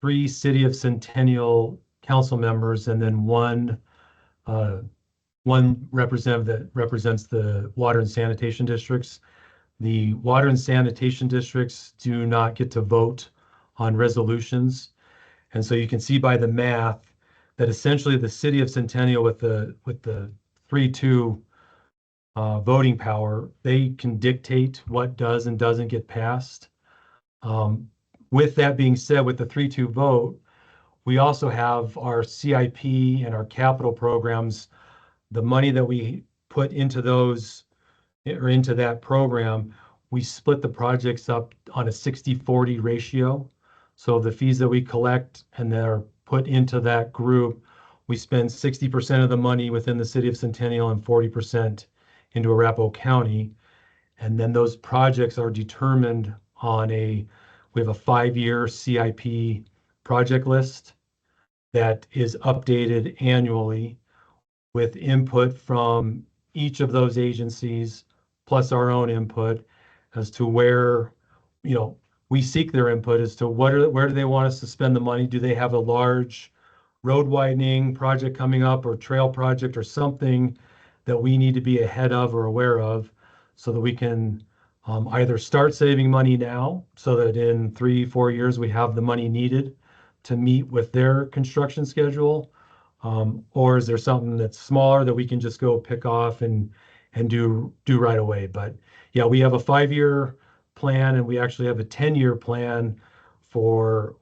3 City of Centennial council members, and then one representative that represents the water and sanitation districts. The water and sanitation districts do not get to vote on resolutions. And so you can see by the math that essentially the City of Centennial with the 3-2 voting power, they can dictate what does and doesn't get passed. With that being said, with the 3-2 vote, we also have our CIP and our capital programs. The money that we put into those or into that program, we split the projects up on a 60-40 ratio. So the fees that we collect and that are put into that group, we spend 60% of the money within the City of Centennial and 40% into Arapahoe County. And then those projects are determined we have a 5-year CIP project list that is updated annually with input from each of those agencies, plus our own input as to where, we seek their input as to where do they want us to spend the money? Do they have a large road widening project coming up or trail project or something that we need to be ahead of or aware of so that we can either start saving money now so that in 3-4 years we have the money needed to meet with their construction schedule, or is there something that's smaller that we can just go pick off and do right away? But yeah, we have a 5-year plan and we actually have a 10-year plan for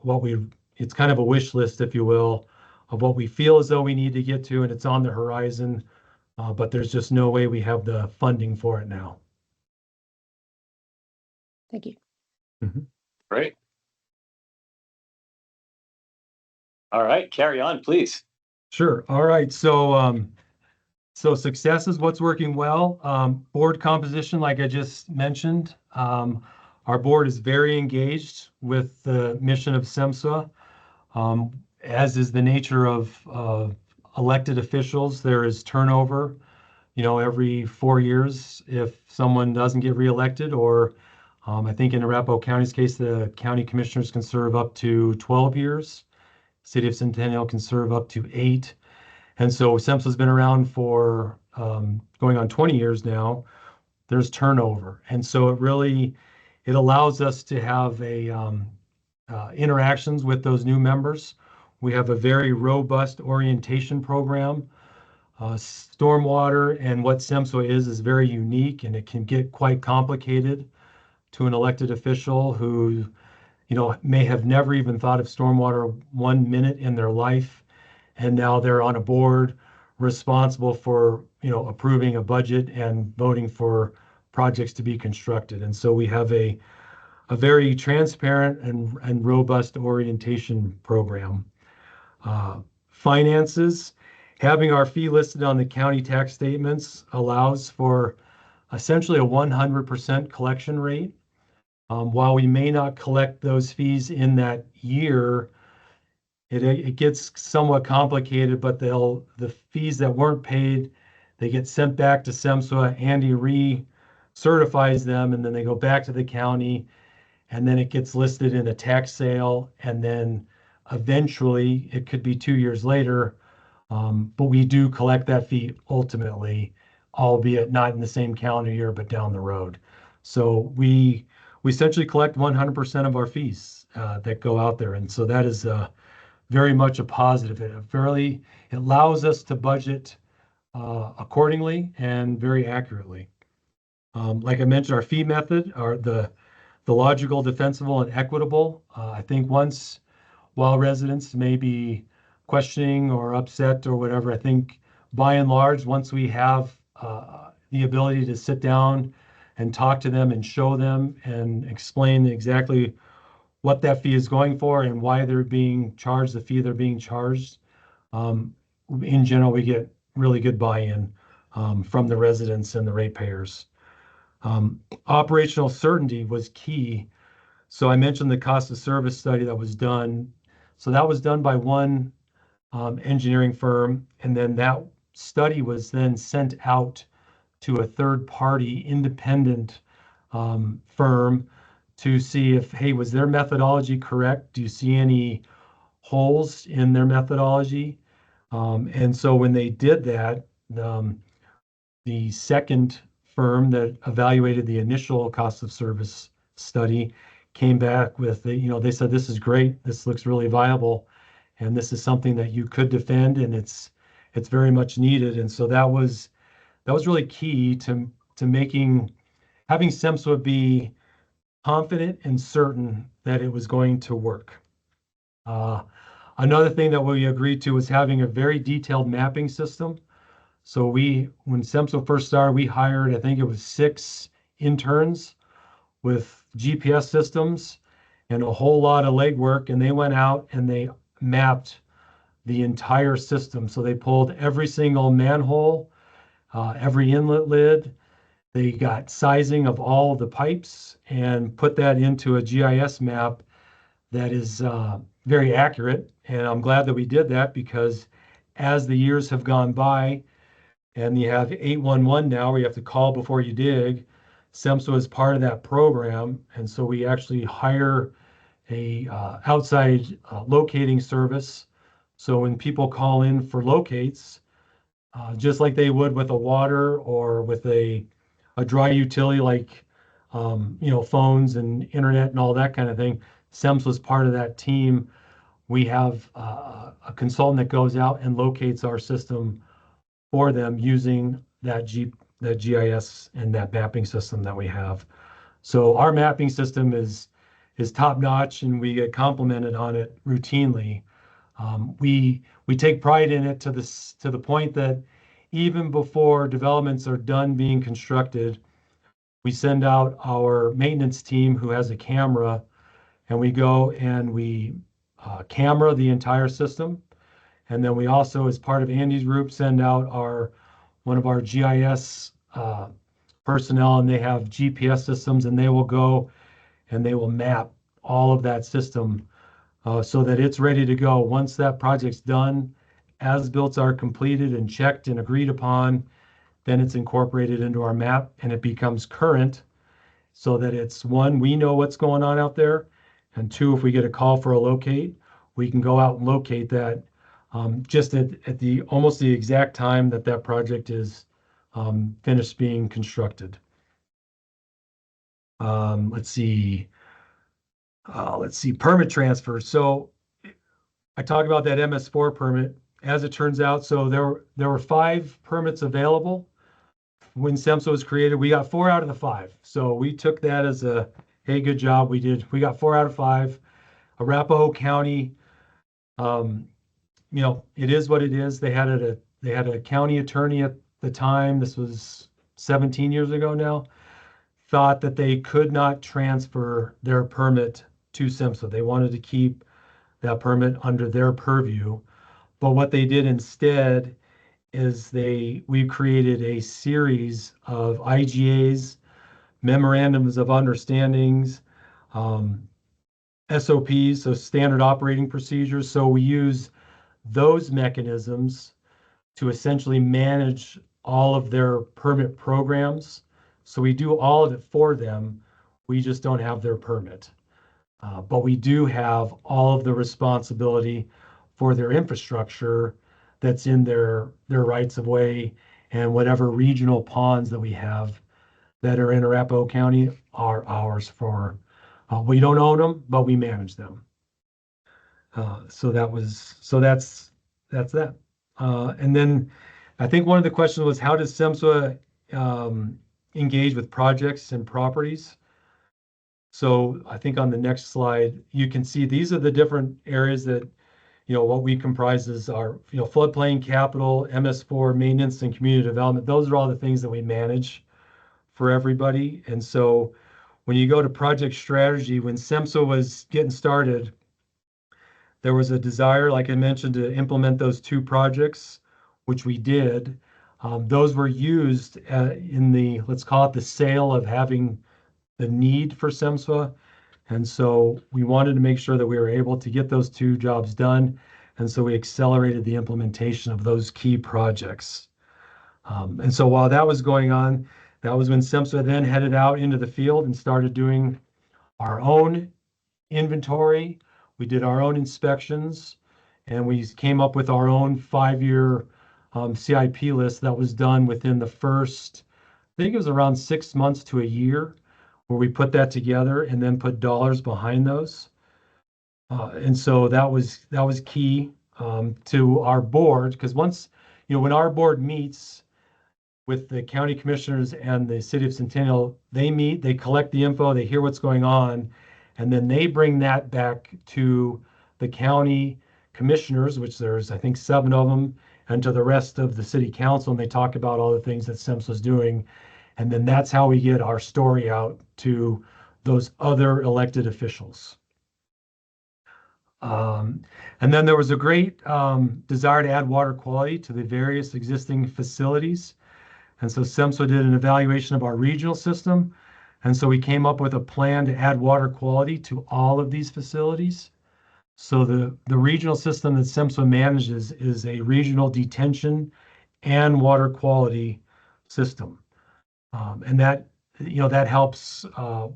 it's kind of a wish list, if you will, of what we feel as though we need to get to, and it's on the horizon, but there's just no way we have the funding for it now. Thank you. Great. All right, carry on, please. Sure. All right. So success is what's working well. Board composition, like I just mentioned, our board is very engaged with the mission of SEMSA. As is the nature of elected officials, there is turnover, every 4 years if someone doesn't get reelected, or I think in Arapahoe County's case, the county commissioners can serve up to 12 years. City of Centennial can serve up to 8. And so SEMSA's been around for going on 20 years now. There's turnover. And so it allows us to have interactions with those new members. We have a very robust orientation program. Stormwater and what SEMSA is very unique, and it can get quite complicated to an elected official who, may have never even thought of stormwater 1 minute in their life. And now they're on a board responsible for, approving a budget and voting for projects to be constructed. And so we have a very transparent and robust orientation program. Finances, having our fee listed on the county tax statements allows for essentially a 100% collection rate. While we may not collect those fees in that year, it gets somewhat complicated, but the fees that weren't paid, they get sent back to SEMSWA. Andy re-certifies them, and then they go back to the county, and then it gets listed in a tax sale, and then eventually it could be 2 years later, but we do collect that fee ultimately, albeit not in the same calendar year, but down the road. So we essentially collect 100% of our fees that go out there, and so that is very much a positive. It allows us to budget accordingly and very accurately. Like I mentioned, our fee method are the logical, defensible, and equitable. I think while residents may be questioning or upset or whatever, I think by and large, once we have the ability to sit down and talk to them and show them and explain exactly what that fee is going for and why they're being charged the fee they're being charged, in general, we get really good buy-in from the residents and the ratepayers. Operational certainty was key. So I mentioned the cost of service study that was done. So that was done by one engineering firm, and then that study was then sent out to a third-party independent firm to see if, hey, was their methodology correct? Do you see any holes in their methodology? And so when they did that, the second firm that evaluated the initial cost of service study came back with, they said, this is great, this looks really viable, and this is something that you could defend, and it's very much needed. And so that was really key to having SEMSWA be confident and certain that it was going to work. Another thing that we agreed to was having a very detailed mapping system. So when SEMSWA first started, we hired, I think it was 6 interns with GPS systems and a whole lot of legwork, and they went out and they mapped the entire system. So they pulled every single manhole, every inlet lid. They got sizing of all of the pipes and put that into a GIS map that is very accurate. And I'm glad that we did that, because as the years have gone by, and you have 811 now where you have to call before you dig, SEMSWA is part of that program. And so we actually hire a outside locating service. So when people call in for locates, just like they would with a water or with a dry utility like phones and internet and all that kind of thing, SEMS was part of that team. We have a consultant that goes out and locates our system for them using that GIS and that mapping system that we have. So our mapping system is top notch, and we get complimented on it routinely. We take pride in it to the point that even before developments are done being constructed, we send out our maintenance team who has a camera, and we go and we camera the entire system. And then we also, as part of Andy's group, send out one of our GIS personnel, and they have GPS systems, and they will go and they will map all of that system so that it's ready to go. Once that project's done, as-built are completed and checked and agreed upon, then it's incorporated into our map and it becomes current, so that it's, one, we know what's going on out there, and two, if we get a call for a locate, we can go out and locate that just at almost the exact time that project is finished being constructed. Let's see, permit transfer. So I talked about that MS4 permit. As it turns out, so there were 5 permits available when SEMSWA was created. We got 4 out of the 5. So we took that as hey, good job. We got 4 out of 5. Arapahoe County, it is what it is. They had a county attorney at the time. This was 17 years ago now. thought that they could not transfer their permit to SIMSA. They wanted to keep that permit under their purview. But what they did instead is we created a series of IGAs, memorandums of understandings, SOPs, so standard operating procedures. So we use those mechanisms to essentially manage all of their permit programs. So we do all of it for them. We just don't have their permit. But we do have all of the responsibility for their infrastructure that's in their rights of way, and whatever regional ponds that we have that are in Arapahoe County are ours for. We don't own them, but we manage them. So that's that. And then I think one of the questions was, how does SEMSWA engage with projects and properties? So I think on the next slide, you can see these are the different areas that, what we comprise is our, floodplain capital, MS4, maintenance, and community development. Those are all the things that we manage for everybody. And so when you go to project strategy, when SEMSWA was getting started, there was a desire, like I mentioned, to implement those 2 projects, which we did. Those were used in the, let's call it the sale of having the need for SEMSWA. And so we wanted to make sure that we were able to get those 2 jobs done. And so we accelerated the implementation of those key projects. And so while that was going on, that was when SEMSWA then headed out into the field and started doing our own inventory. We did our own inspections, and we came up with our own 5-year CIP list that was done within the first, I think it was around 6 months to a year, where we put that together and then put dollars behind those. And so that was key to our board, because once, when our board meets with the county commissioners and the city of Centennial, they meet, they collect the info, they hear what's going on, and then they bring that back to the county commissioners, which there's, I think, 7 of them, and to the rest of the city council, and they talk about all the things that SEMS was doing. And then that's how we get our story out to those other elected officials. And then there was a great desire to add water quality to the various existing facilities. And so SEMSWA did an evaluation of our regional system. And so we came up with a plan to add water quality to all of these facilities. So the regional system that SEMSWA manages is a regional detention and water quality system. And that, that helps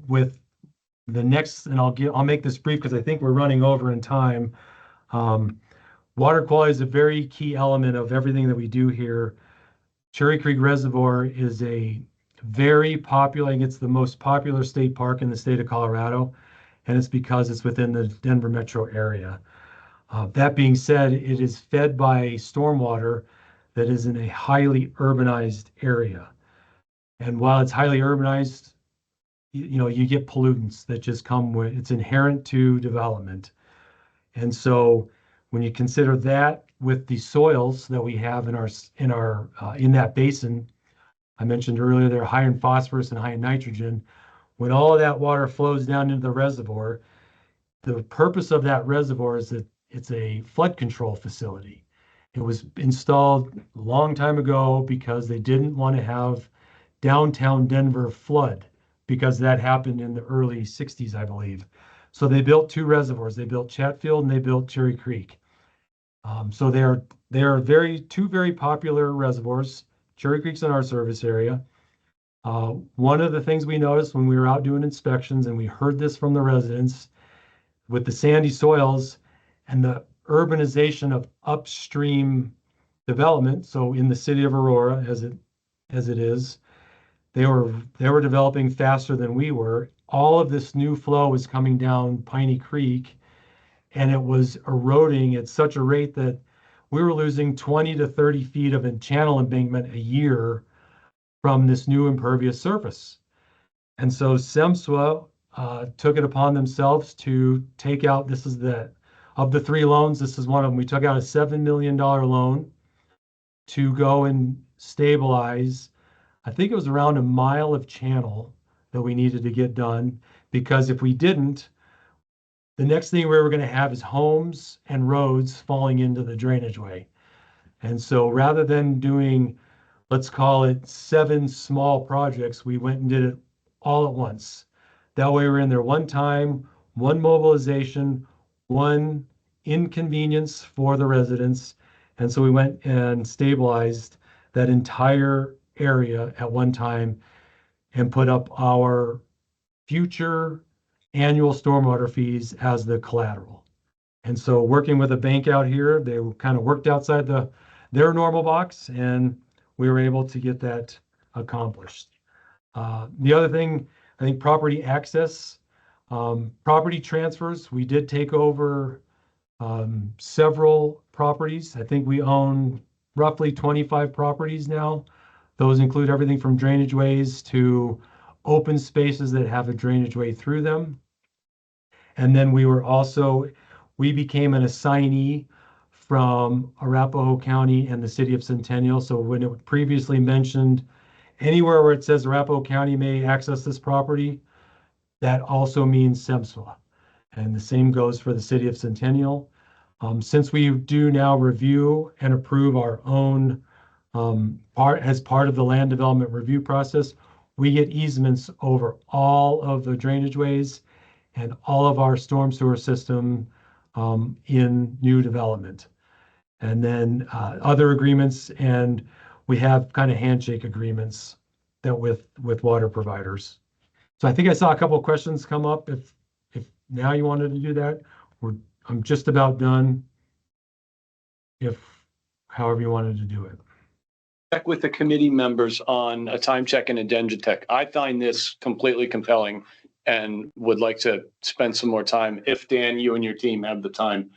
with the next, and I'll make this brief because I think we're running over in time. Water quality is a very key element of everything that we do here. Cherry Creek Reservoir is a very popular, and it's the most popular state park in the state of Colorado, and it's because it's within the Denver metro area. That being said, it is fed by stormwater that is in a highly urbanized area. And while it's highly urbanized, you get pollutants that just come with, it's inherent to development. And so when you consider that with the soils that we have in that basin, I mentioned earlier, they're high in phosphorus and high in nitrogen. When all of that water flows down into the reservoir, the purpose of that reservoir is that it's a flood control facility. It was installed a long time ago because they didn't want to have downtown Denver flood, because that happened in the early 60s, I believe. So they built 2 reservoirs. They built Chatfield and they built Cherry Creek. So they are 2 very popular reservoirs. Cherry Creek's in our service area. One of the things we noticed when we were out doing inspections, and we heard this from the residents, with the sandy soils and the urbanization of upstream development, so in the city of Aurora, as it is, they were developing faster than we were. All of this new flow was coming down Piney Creek, and it was eroding at such a rate that we were losing 20 to 30 feet of a channel embankment a year from this new impervious surface. And so SEMSWA took it upon themselves to take out, of the 3 loans, this is one of them. We took out a $7 million loan to go and stabilize, I think it was around a mile of channel that we needed to get done, because if we didn't, the next thing we were going to have is homes and roads falling into the drainage way. And so rather than doing, let's call it 7 small projects, we went and did it all at once. That way we're in there one time, one mobilization, one inconvenience for the residents. And so we went and stabilized that entire area at one time and put up our future annual stormwater fees as the collateral. And so working with a bank out here, they kind of worked outside their normal box, and we were able to get that accomplished. The other thing, I think property access, property transfers, we did take over several properties. I think we own roughly 25 properties now. Those include everything from drainage ways to open spaces that have a drainage way through them. And then we became an assignee from Arapahoe County and the city of Centennial. So when it previously mentioned anywhere where it says Arapahoe County may access this property, that also means SEMSWA. And the same goes for the city of Centennial. Since we do now review and approve our own as part of the land development review process, we get easements over all of the drainage ways and all of our storm sewer system in new development. And then other agreements, and we have kind of handshake agreements that with water providers. So I think I saw a couple of questions come up. If now you wanted to do that, I'm just about done. If however you wanted to do it. Check with the committee members on a time check and addenda tech. I find this completely compelling and would like to spend some more time, if Dan, you and your team have the time,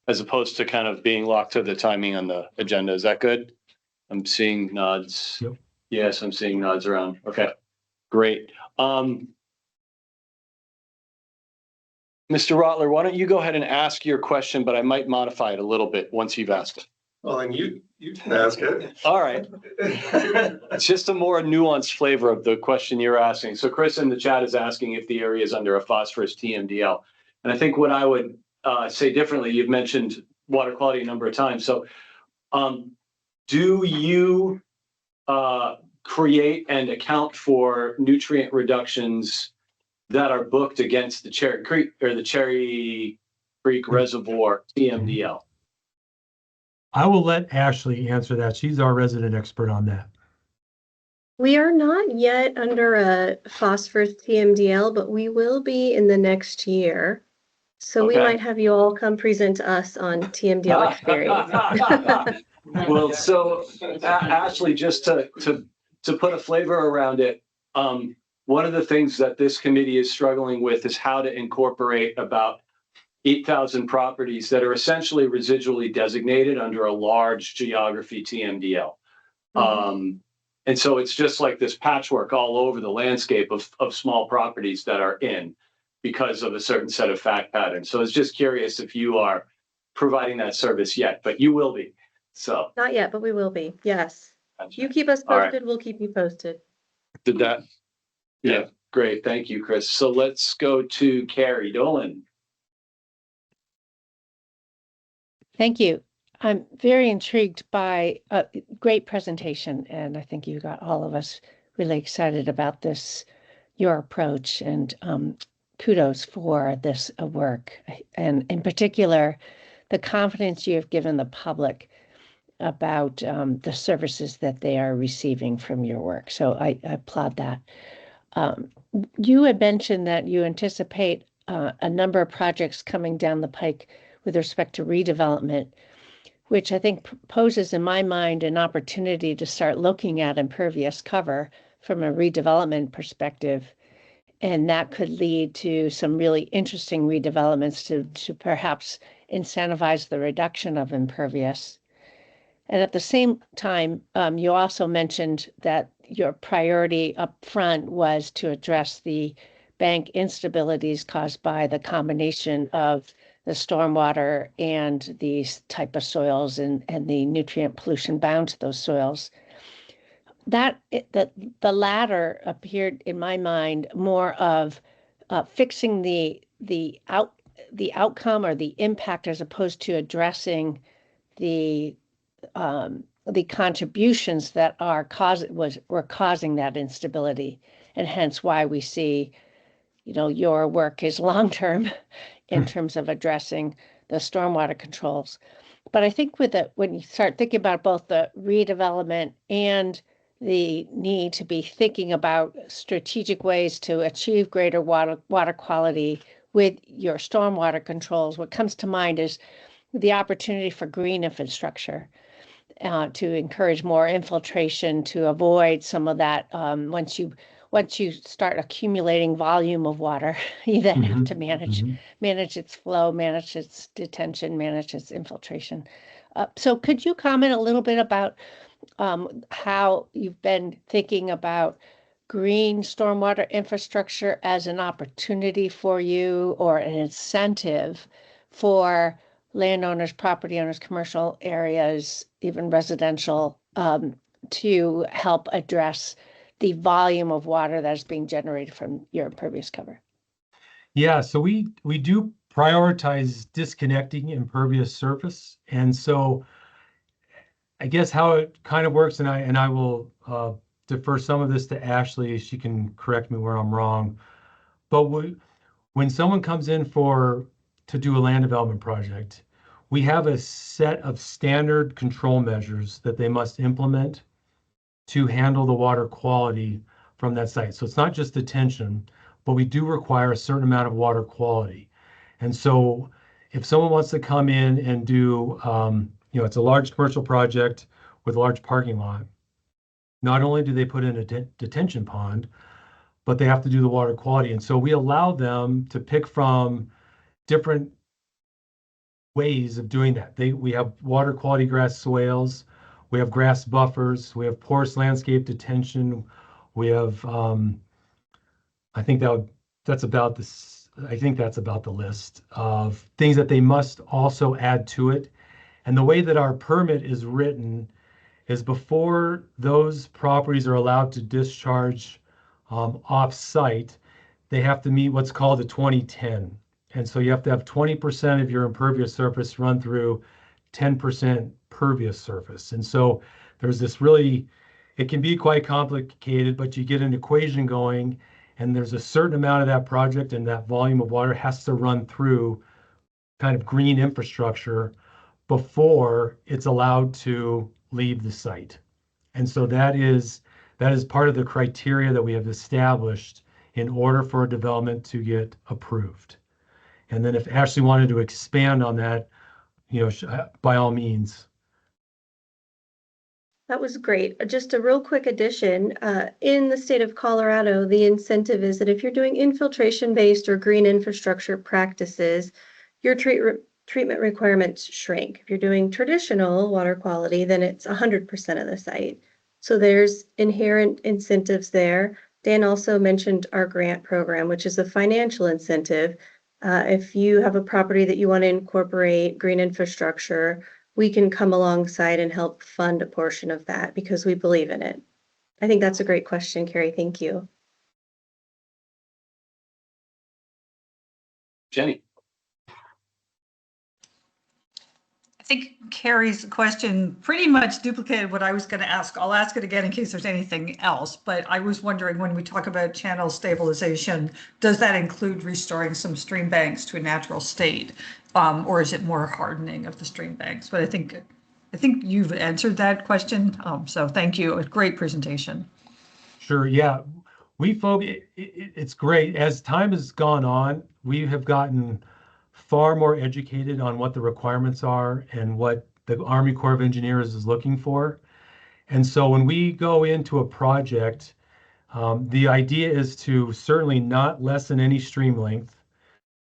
as opposed to kind of being locked to the timing on the agenda. Is that good? I'm seeing nods. Yep. Yes, I'm seeing nods around. Okay, great. Mr. Rotler, why don't you go ahead and ask your question, but I might modify it a little bit once you've asked it. Well, then you can ask it. All right. It's just a more nuanced flavor of the question you're asking. So Chris in the chat is asking if the area is under a phosphorus TMDL. And I think what I would say differently, you've mentioned water quality a number of times. So do you create and account for nutrient reductions that are booked against the Cherry Creek or the Cherry Creek Reservoir TMDL? I will let Ashley answer that. She's our resident expert on that. We are not yet under a phosphorus TMDL, but we will be in the next year. So we might have you all come present to us on TMDL experience. Well, so Ashley, just to put a flavor around it, one of the things that this committee is struggling with is how to incorporate about 8,000 properties that are essentially residually designated under a large geography TMDL. And so it's just like this patchwork all over the landscape of small properties that are in because of a certain set of fact patterns. So I was just curious if you are providing that service yet, but you will be. So Not yet, but we will be. Yes. You keep us posted, we'll keep you posted. did that? Yeah, great. Thank you, Chris. So let's go to Carrie Dolan. Thank you. I'm very intrigued by a great presentation, and I think you got all of us really excited about this, your approach, and kudos for this work. And in particular, the confidence you have given the public about the services that they are receiving from your work. So I applaud that. You had mentioned that you anticipate a number of projects coming down the pike with respect to redevelopment, which I think poses in my mind an opportunity to start looking at impervious cover from a redevelopment perspective. And that could lead to some really interesting redevelopments to perhaps incentivize the reduction of impervious. And at the same time, you also mentioned that your priority up front was to address the bank instabilities caused by the combination of the stormwater and these type of soils and the nutrient pollution bound to those soils. the latter appeared in my mind more of fixing the outcome or the impact as opposed to addressing the contributions that were causing that instability, and hence why we see, your work is long term in terms of addressing the stormwater controls. But I think when you start thinking about both the redevelopment and the need to be thinking about strategic ways to achieve greater water quality with your stormwater controls, what comes to mind is the opportunity for green infrastructure to encourage more infiltration, to avoid some of that. Once you start accumulating volume of water, you then have to manage its flow, manage its detention, manage its infiltration. So could you comment a little bit about how you've been thinking about green stormwater infrastructure as an opportunity for you or an incentive for landowners, property owners, commercial areas, even residential, to help address the volume of water that is being generated from your impervious cover? Yeah, so we do prioritize disconnecting impervious surface. And so I guess how it kind of works, and I will defer some of this to Ashley. She can correct me where I'm wrong. But when someone comes in to do a land development project, we have a set of standard control measures that they must implement to handle the water quality from that site. So it's not just detention, but we do require a certain amount of water quality. And so if someone wants to come in and do, it's a large commercial project with a large parking lot, not only do they put in a detention pond, but they have to do the water quality. And so we allow them to pick from different ways of doing that. We have water quality grass swales, we have grass buffers, we have porous landscape detention, we have I think that's about the list of things that they must also add to it. And the way that our permit is written is before those properties are allowed to discharge off-site, they have to meet what's called a 2010. And so you have to have 20% of your impervious surface run through 10% pervious surface. And so there's it can be quite complicated, but you get an equation going, and there's a certain amount of that project and that volume of water has to run through kind of green infrastructure before it's allowed to leave the site. And so that is part of the criteria that we have established in order for a development to get approved. And then if Ashley wanted to expand on that, by all means. That was great. Just a real quick addition. In the state of Colorado, the incentive is that if you're doing infiltration-based or green infrastructure practices, your treatment requirements shrink. If you're doing traditional water quality, then it's 100% of the site. So there's inherent incentives there. Dan also mentioned our grant program, which is a financial incentive. If you have a property that you want to incorporate green infrastructure, we can come alongside and help fund a portion of that because we believe in it. I think that's a great question, Carrie. Thank you. Jenny. I think Carrie's question pretty much duplicated what I was going to ask. I'll ask it again in case there's anything else, but I was wondering, when we talk about channel stabilization, does that include restoring some stream banks to a natural state? Or is it more hardening of the stream banks? But I think you've answered that question. So thank you. A great presentation. Sure. Yeah. It's great. As time has gone on, we have gotten far more educated on what the requirements are and what the Army Corps of Engineers is looking for. And so when we go into a project, the idea is to certainly not lessen any stream length,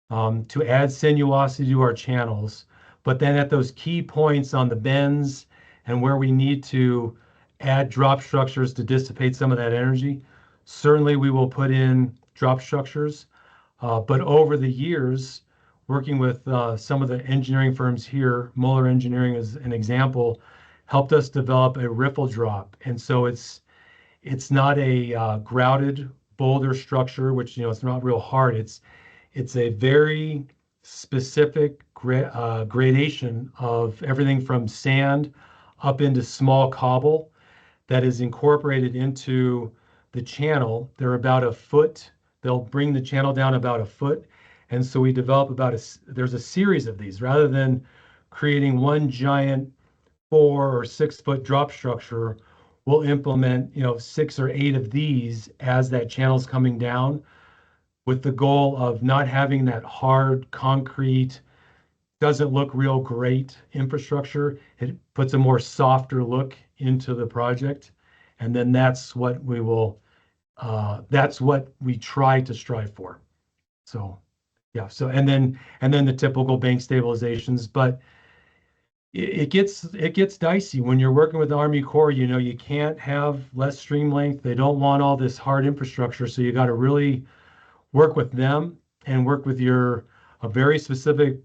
to add sinuosity to our channels, but then at those key points on the bends and where we need to add drop structures to dissipate some of that energy, certainly we will put in drop structures. But over the years, working with some of the engineering firms here, Mueller Engineering as an example, helped us develop a riffle drop. And so it's It's not a grouted boulder structure, which, it's not real hard. It's a very specific gradation of everything from sand up into small cobble that is incorporated into the channel. They're about a foot. They'll bring the channel down about a foot. And so we develop there's a series of these rather than creating one giant 4 or 6 foot drop structure. We'll implement, 6 or 8 of these as that channel's coming down, with the goal of not having that hard concrete, doesn't look real great infrastructure. It puts a more softer look into the project. And then that's what we try to strive for. So, yeah. So, and then the typical bank stabilizations, but it gets dicey when you're working with the Army Corps. You can't have less stream length. They don't want all this hard infrastructure. So you got to really work with them and work with a very specific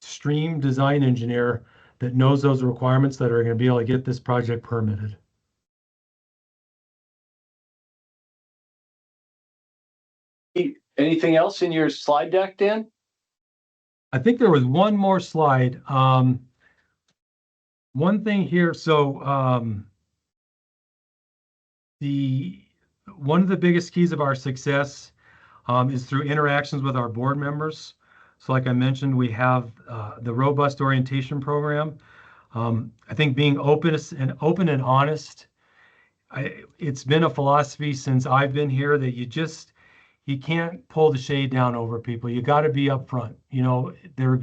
stream design engineer that knows those requirements that are going to be able to get this project permitted. Anything else in your slide deck, Dan? I think there was one more slide. One thing here. So one of the biggest keys of our success is through interactions with our board members. So like I mentioned, we have the robust orientation program. I think being open and honest, it's been a philosophy since I've been here that you can't pull the shade down over people. You got to be upfront. They're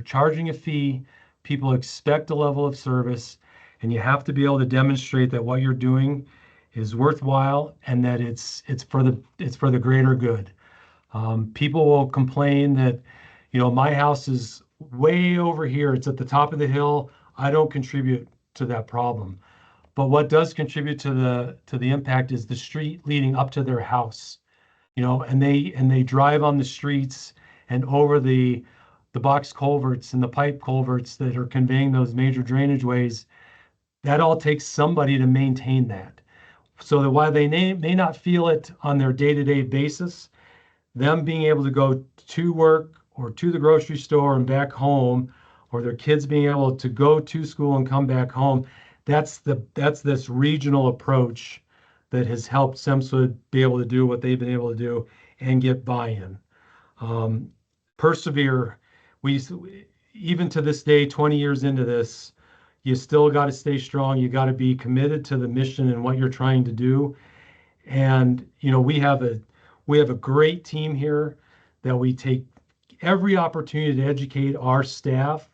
charging a fee. People expect a level of service, and you have to be able to demonstrate that what you're doing is worthwhile and that it's for the greater good. People will complain that, my house is way over here. It's at the top of the hill. I don't contribute to that problem. But what does contribute to the impact is the street leading up to their house. And they drive on the streets and over the box culverts and the pipe culverts that are conveying those major drainage ways. That all takes somebody to maintain that. So that while they may not feel it on their day-to-day basis, them being able to go to work or to the grocery store and back home, or their kids being able to go to school and come back home, that's this regional approach that has helped SEMSWID be able to do what they've been able to do and get buy-in. Persevere. Even to this day, 20 years into this, you still got to stay strong. You got to be committed to the mission and what you're trying to do. And, we have a great team here that we take every opportunity to educate our staff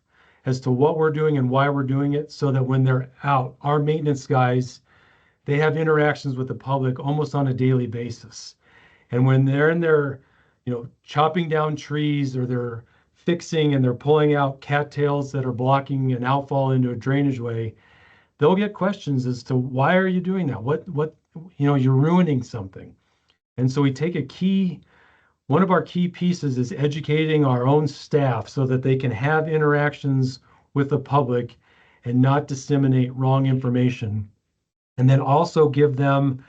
as to what we're doing and why we're doing it, so that when they're out, our maintenance guys, they have interactions with the public almost on a daily basis. And when they're in there, chopping down trees, or they're fixing and they're pulling out cattails that are blocking an outfall into a drainage way, they'll get questions as to why are you doing that? What, you're ruining something. And so we take one of our key pieces is educating our own staff so that they can have interactions with the public and not disseminate wrong information. And then also give them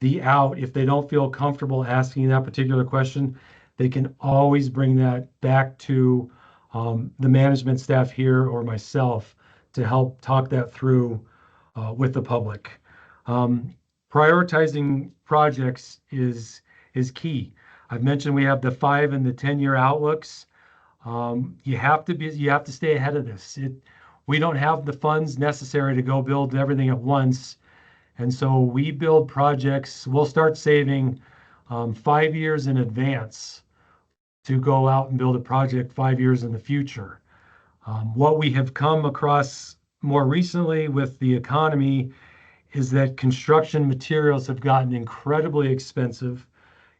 the out. If they don't feel comfortable asking that particular question, they can always bring that back to the management staff here or myself to help talk that through with the public. Prioritizing projects is key. I've mentioned we have the 5 and the 10-year outlooks. You have to stay ahead of this. We don't have the funds necessary to go build everything at once. And so we build projects. We'll start saving 5 years in advance to go out and build a project 5 years in the future. What we have come across more recently with the economy is that construction materials have gotten incredibly expensive.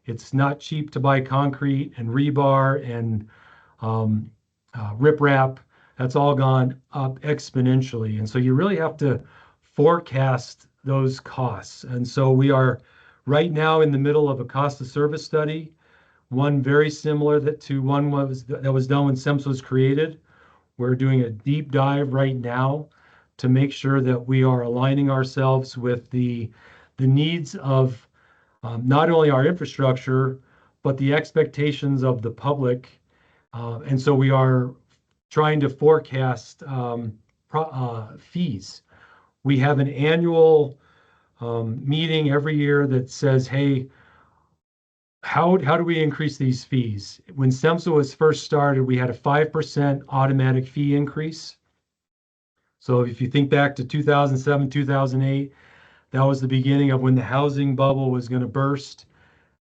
It's not cheap to buy concrete and rebar and riprap. That's all gone up exponentially. And so you really have to forecast those costs. And so we are right now in the middle of a cost of service study, one very similar to one that was done when SEMS was created. We're doing a deep dive right now to make sure that we are aligning ourselves with the the needs of not only our infrastructure, but the expectations of the public. And so we are trying to forecast fees. We have an annual meeting every year that says, hey, how do we increase these fees? When SEMSA was first started, we had a 5% automatic fee increase. So if you think back to 2007, 2008, that was the beginning of when the housing bubble was going to burst.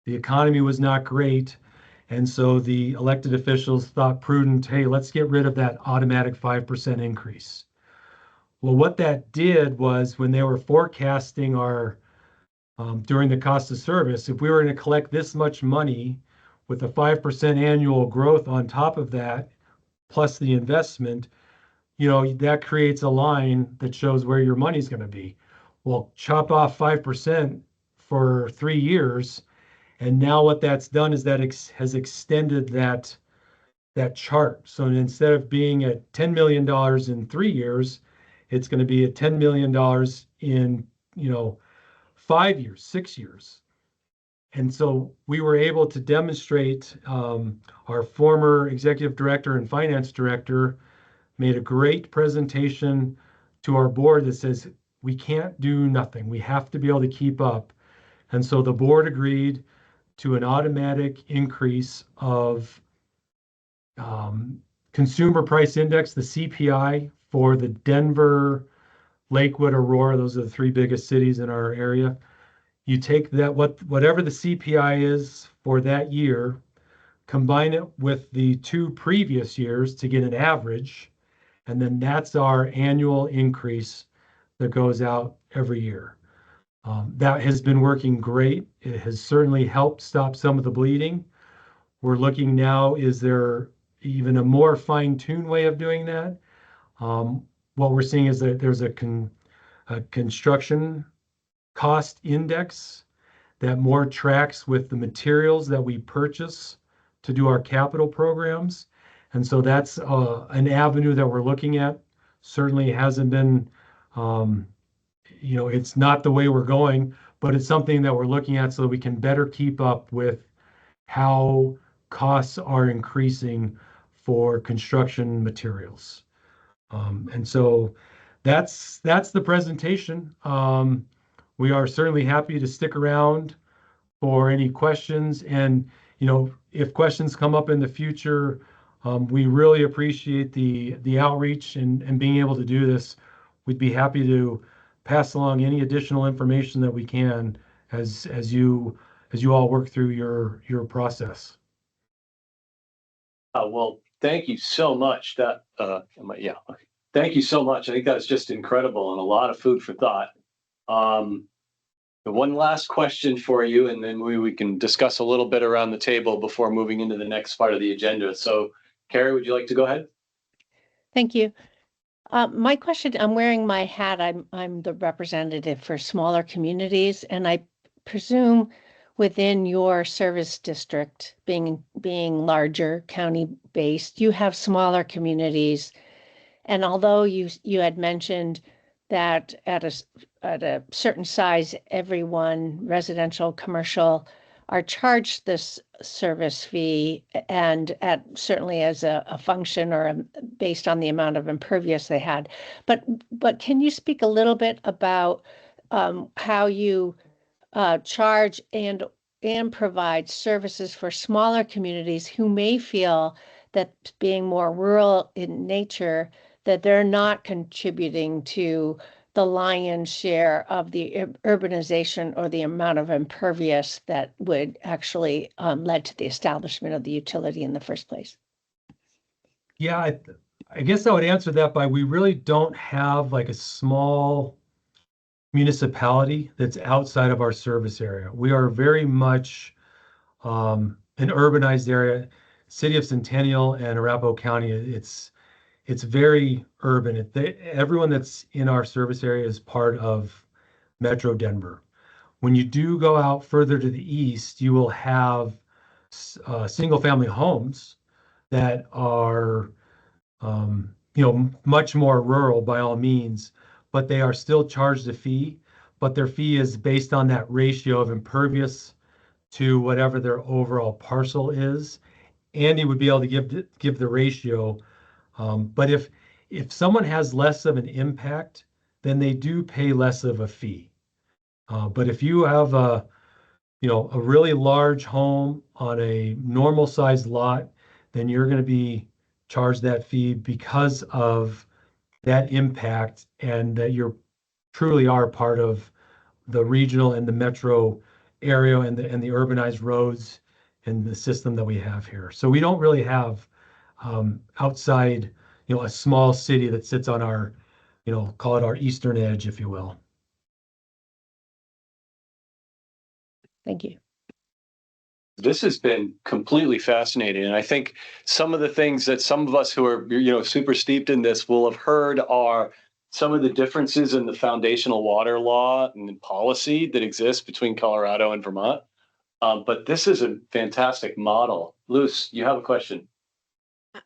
The economy was not great. And so the elected officials thought prudent, hey, let's get rid of that automatic 5% increase. Well, what that did was when they were forecasting our during the cost of service, if we were going to collect this much money with a 5% annual growth on top of that, plus the investment, that creates a line that shows where your money's going to be. Well, chop off 5% for 3 years. And now what that's done is that has extended that chart. So instead of being at $10 million in 3 years, it's going to be at $10 million in, 5 years, 6 years. And so we were able to demonstrate, our former executive director and finance director made a great presentation to our board that says, we can't do nothing. We have to be able to keep up. And so the board agreed to an automatic increase of consumer price index, the CPI, for the Denver, Lakewood, Aurora. Those are the 3 biggest cities in our area. You take that, whatever the CPI is for that year, combine it with the 2 previous years to get an average, and then that's our annual increase that goes out every year. That has been working great. It has certainly helped stop some of the bleeding. We're looking now, is there even a more fine-tuned way of doing that? What we're seeing is that there's a construction cost index that more tracks with the materials that we purchase to do our capital programs. And so that's an avenue that we're looking at. Certainly hasn't been, it's not the way we're going, but it's something that we're looking at so that we can better keep up with how costs are increasing for construction materials. And so that's the presentation. We are certainly happy to stick around for any questions. And, if questions come up in the future, we really appreciate the outreach and being able to do this. We'd be happy to pass along any additional information that we can as you all work through your process. Well, thank you so much. Okay. Thank you so much. I think that's just incredible and a lot of food for thought. The one last question for you, and then we can discuss a little bit around the table before moving into the next part of the agenda. So, Carrie, would you like to go ahead? Thank you. My question, I'm wearing my hat. I'm the representative for smaller communities, and I presume within your service district, being larger, county-based, you have smaller communities. And although you had mentioned that at a certain size, everyone, residential, commercial, are charged this service fee, and certainly as a function or based on the amount of impervious they had. But can you speak a little bit about how you charge and provide services for smaller communities who may feel that, being more rural in nature, that they're not contributing to the lion's share of the urbanization or the amount of impervious that would actually led to the establishment of the utility in the first place? Yeah, I guess I would answer that by, we really don't have like a small municipality that's outside of our service area. We are very much an urbanized area. City of Centennial and Arapahoe County, it's very urban. Everyone that's in our service area is part of Metro Denver. When you do go out further to the east, you will have single-family homes that are, much more rural by all means, but they are still charged a fee. but their fee is based on that ratio of impervious to whatever their overall parcel is. Andy would be able to give the ratio. But if someone has less of an impact, then they do pay less of a fee. But if you have a really large home on a normal sized lot, then you're going to be charged that fee because of that impact and that you're truly are part of the regional and the metro area and the urbanized roads and the system that we have here. So we don't really have outside, a small city that sits on our, call it our eastern edge, if you will. Thank you. This has been completely fascinating. And I think some of the things that some of us who are, super steeped in this will have heard are some of the differences in the foundational water law and policy that exists between Colorado and Vermont. But this is a fantastic model. Luce, you have a question.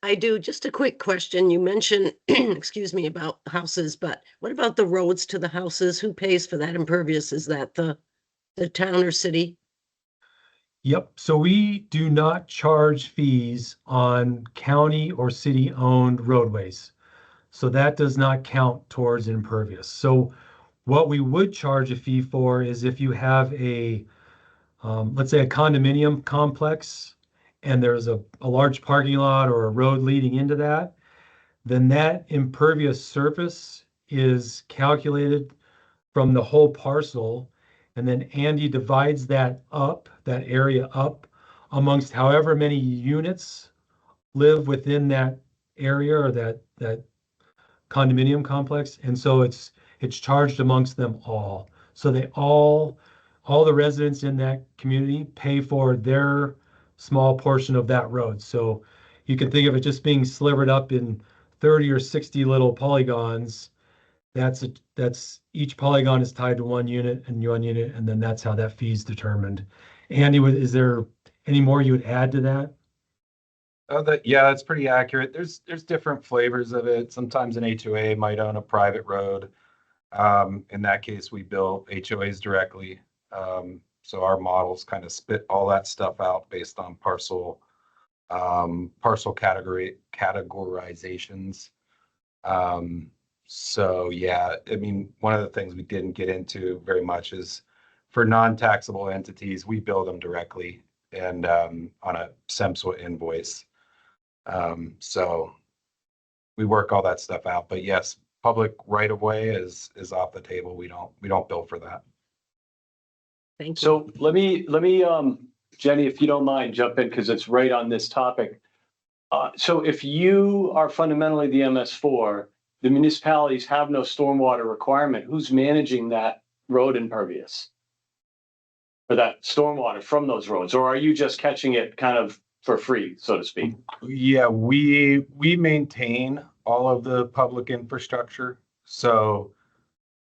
I do. Just a quick question. You mentioned, excuse me, about houses, but what about the roads to the houses? Who pays for that impervious? Is that the town or city? Yep. So we do not charge fees on county or city-owned roadways. So that does not count towards impervious. So what we would charge a fee for is if you have let's say a condominium complex, and there's a large parking lot or a road leading into that, then that impervious surface is calculated from the whole parcel. And then Andy divides that area up amongst however many units live within that area or that condominium complex. And so it's charged amongst them all. So they all the residents in that community pay for their small portion of that road. So you can think of it just being slivered up in 30 or 60 little polygons. That's each polygon is tied to one unit, and then that's how that fee is determined. Andy, is there any more you would add to that? Yeah, that's pretty accurate. There's different flavors of it. Sometimes an HOA might own a private road. In that case, we bill HOAs directly. So our models kind of spit all that stuff out based on parcel categorizations. So yeah, I mean, one of the things we didn't get into very much is for non-taxable entities, we bill them directly and on a SEMSWA invoice. So we work all that stuff out. But yes, public right of way is off the table. We don't bill for that. Thank you. So let me, Jenny, if you don't mind, jump in because it's right on this topic. So if you are fundamentally the MS4, the municipalities have no stormwater requirement. Who's managing that road impervious? Or that stormwater from those roads? Or are you just catching it kind of for free, so to speak? Yeah, we maintain all of the public infrastructure. So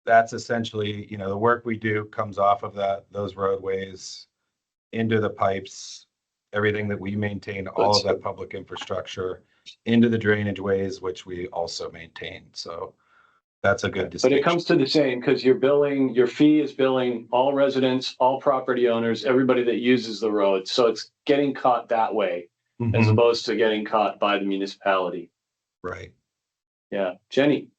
that's essentially, the work we do comes off of those roadways into the pipes, everything that we maintain, all of that public infrastructure into the drainage ways, which we also maintain. So that's a good distinction. But it comes to the same because your fee is billing all residents, all property owners, everybody that uses the road. So it's getting caught that way as opposed to getting caught by the municipality. Right. Yeah. Jenny.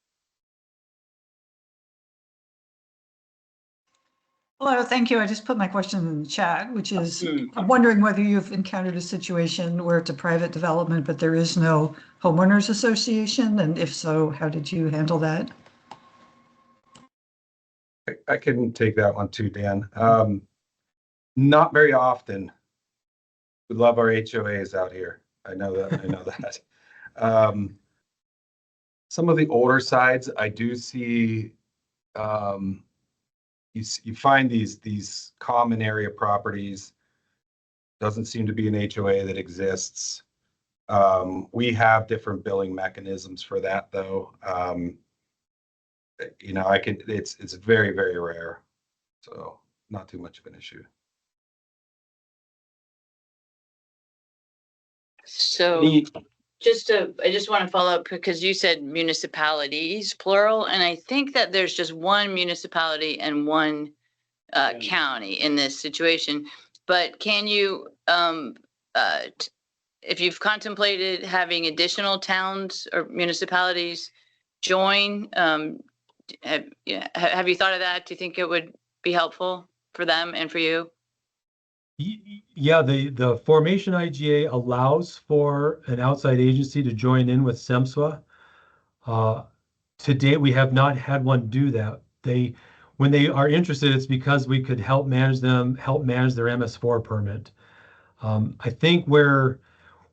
Hello, thank you. I just put my question in the chat, which is, I'm wondering whether you've encountered a situation where it's a private development, but there is no homeowners association, and if so, how did you handle that? I can take that one too, Dan. Not very often. We love our HOAs out here. I know that. Some of the older sides, I do see. You find these common area properties. Doesn't seem to be an HOA that exists. We have different billing mechanisms for that, though. It's very, very rare, so not too much of an issue. So I just want to follow up because you said municipalities, plural, and I think that there's just one municipality and one county in this situation. But can you, if you've contemplated having additional towns or municipalities join, have you thought of that? Do you think it would be helpful for them and for you? Yeah, the formation IGA allows for an outside agency to join in with SEMSWA. To date, we have not had one do that. When they are interested, it's because we could help manage their MS4 permit. I think where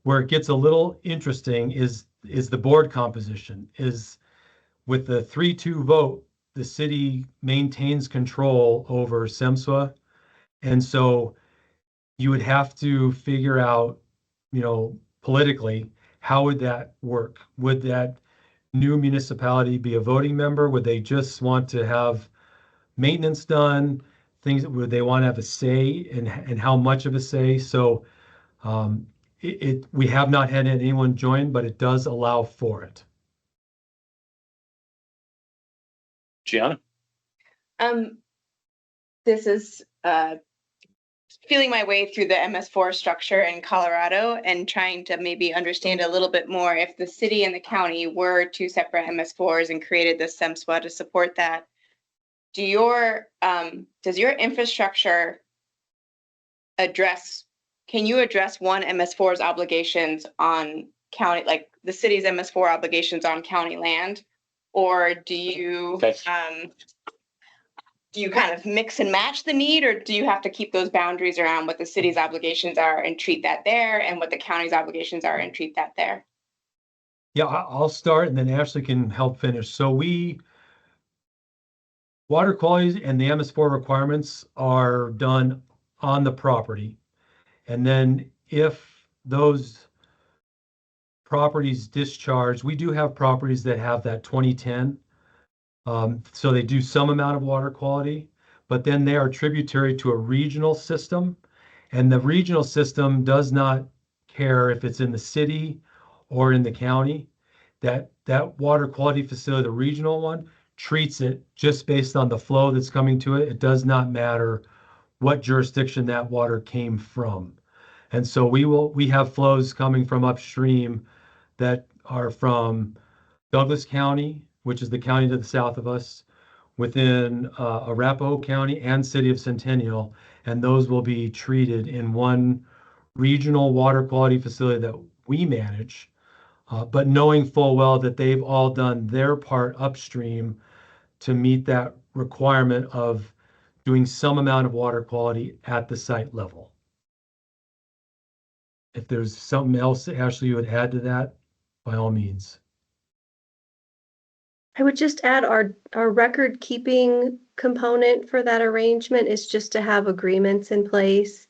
it gets a little interesting is the board composition. Is with the 3-2 vote, the city maintains control over SEMSWA, and so you would have to figure out, politically, how would that work? Would that new municipality be a voting member? Would they just want to have maintenance done? Would they want to have a say and how much of a say? So we have not had anyone join, but it does allow for it. Gianna? This is feeling my way through the MS4 structure in Colorado and trying to maybe understand a little bit more. If the city and the county were two separate MS4s and created this SEMSWA to support that, does your infrastructure can you address one MS4's obligations on county, like the city's MS4 obligations on county land? Or do you kind of mix and match the need, or do you have to keep those boundaries around what the city's obligations are and treat that there, and what the county's obligations are and treat that there? Yeah, I'll start and then Ashley can help finish. So water quality and the MS4 requirements are done on the property. And then if those properties discharge, we do have properties that have that 2010. So they do some amount of water quality, but then they are tributary to a regional system. And the regional system does not care if it's in the city or in the county. That water quality facility, the regional one, treats it just based on the flow that's coming to it. It does not matter what jurisdiction that water came from. And so we have flows coming from upstream that are from Douglas County, which is the county to the south of us, within Arapahoe County and City of Centennial, and those will be treated in one regional water quality facility that we manage, but knowing full well that they've all done their part upstream to meet that requirement of doing some amount of water quality at the site level. If there's something else, Ashley, you would add to that, by all means. I would just add our record keeping component for that arrangement is just to have agreements in place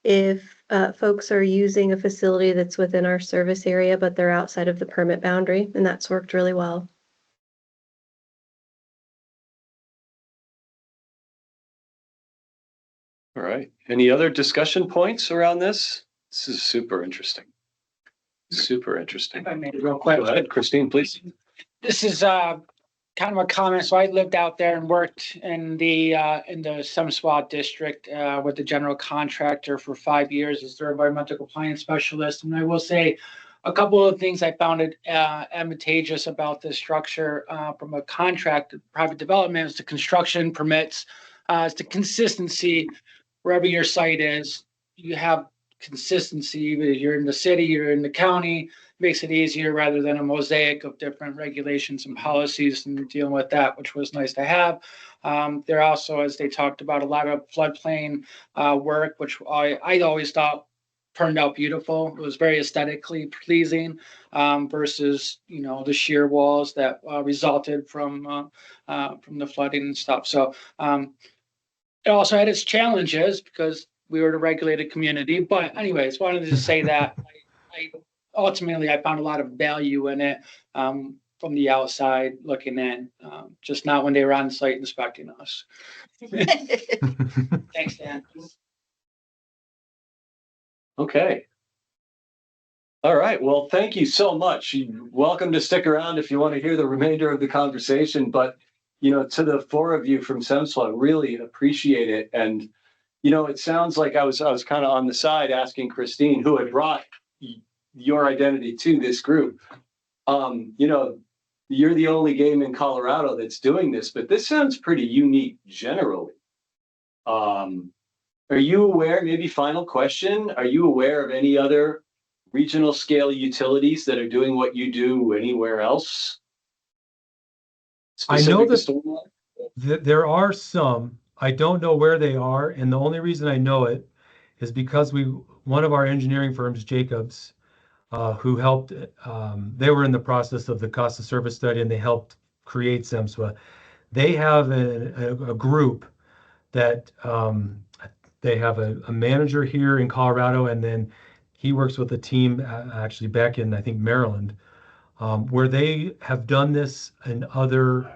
if folks are using a facility that's within our service area, but they're outside of the permit boundary, and that's worked really well. All right. Any other discussion points around this? This is super interesting. Super interesting. If I may, real quick. Go ahead, Christine, please. This is kind of a comment. So I lived out there and worked in the SEMSWA district with the general contractor for 5 years as their environmental compliance specialist. And I will say a couple of things I found it advantageous about this structure from a contract private development is the construction permits, it's the consistency wherever your site is. You have consistency, either you're in the city, you're in the county, makes it easier rather than a mosaic of different regulations and policies and dealing with that, which was nice to have. There also, as they talked about, a lot of floodplain work, which I always thought turned out beautiful. It was very aesthetically pleasing versus, the sheer walls that resulted from the flooding and stuff. So it also had its challenges because we were a regulated community. But anyways, wanted to say that ultimately I found a lot of value in it from the outside looking in, just not when they were on site inspecting us. Thanks, Dan. Okay. All right. Well, thank you so much. You're welcome to stick around if you want to hear the remainder of the conversation. But, to the four of you from SEMSWA, really appreciate it. And, it sounds like I was kind of on the side asking Christine, who had brought your identity to this group. You're the only game in Colorado that's doing this, but this sounds pretty unique generally. Are you aware, maybe final question, are you aware of any other regional scale utilities that are doing what you do anywhere else? I know Specific to stormwater? that there are some. I don't know where they are, and the only reason I know it is because one of our engineering firms, Jacobs, who helped, they were in the process of the cost of service study and they helped create SEMSWA. They have a group that they have a manager here in Colorado, and then he works with a team actually back in, I think, Maryland, where they have done this in other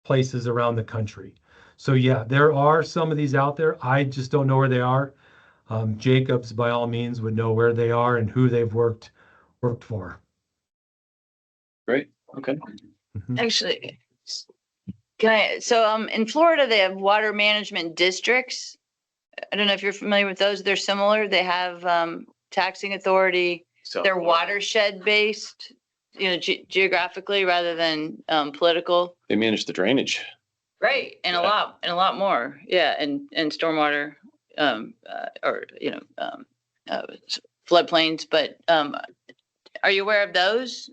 places around the country. So yeah, there are some of these out there. I just don't know where they are. Jacobs, by all means, would know where they are and who they've worked for. Great. Okay. Actually, in Florida, they have water management districts. I don't know if you're familiar with those. They're similar. They have taxing authority. They're watershed based, geographically rather than political. They manage the drainage. Right, and a lot more. Yeah, and stormwater, floodplains. But are you aware of those?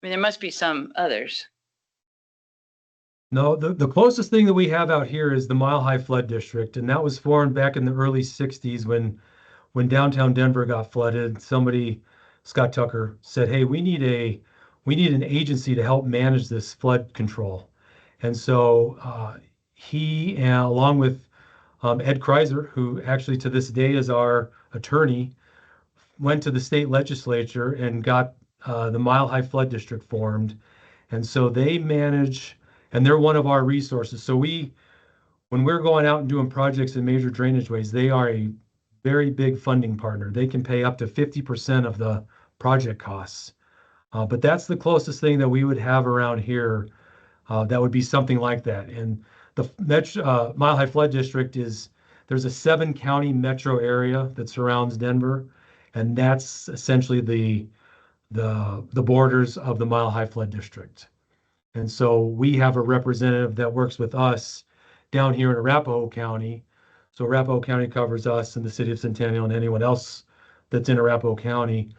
I mean, there must be some others. No, the closest thing that we have out here is the Mile High Flood District, and that was formed back in the early 60s when downtown Denver got flooded. Somebody, Scott Tucker, said, "Hey, we need an agency to help manage this flood control." And so he, along with Ed Kreiser, who actually to this day is our attorney, went to the state legislature and got the Mile High Flood District formed. And so they manage, and they're one of our resources. So when we're going out and doing projects in major drainage ways, they are a very big funding partner. They can pay up to 50% of the project costs. But that's the closest thing that we would have around here. That would be something like that. And the Mile High Flood District there's a 7-county metro area that surrounds Denver, and that's essentially the borders of the Mile High Flood District. And so we have a representative that works with us down here in Arapahoe County. So Arapahoe County covers us and the city of Centennial and anyone else that's in Arapahoe County.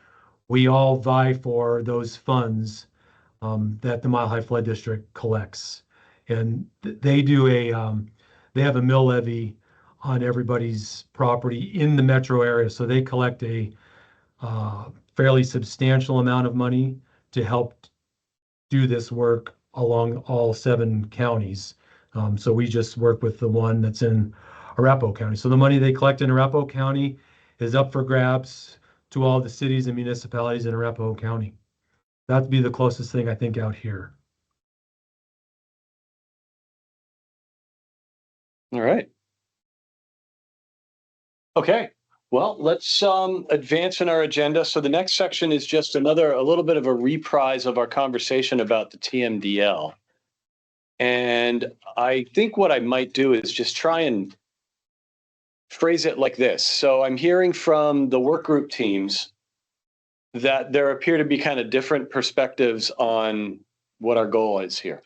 We all vie for those funds that the Mile High Flood District collects. And they have a mill levy on everybody's property in the metro area. So they collect a fairly substantial amount of money to help do this work along all 7 counties. So we just work with the one that's in Arapahoe County. So the money they collect in Arapahoe County is up for grabs to all the cities and municipalities in Arapahoe County. That'd be the closest thing I think out here. All right. Okay. Well, let's advance in our agenda. So the next section is just a little bit of a reprise of our conversation about the TMDL. And I think what I might do is just try and phrase it like this. So I'm hearing from the work group teams that there appear to be kind of different perspectives on what our goal is here.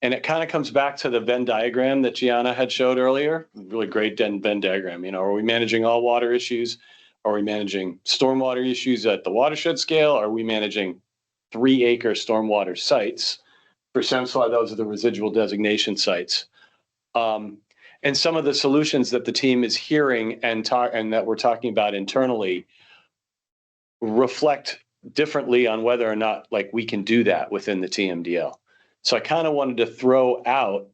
And it kind of comes back to the Venn diagram that Gianna had showed earlier. Really great Venn diagram. Are we managing all water issues? Are we managing stormwater issues at the watershed scale? Are we managing 3-acre stormwater sites? For SEMSWA, those are the residual designation sites. And some of the solutions that the team is hearing and that we're talking about internally reflect differently on whether or not we can do that within the TMDL. So I kind of wanted to throw out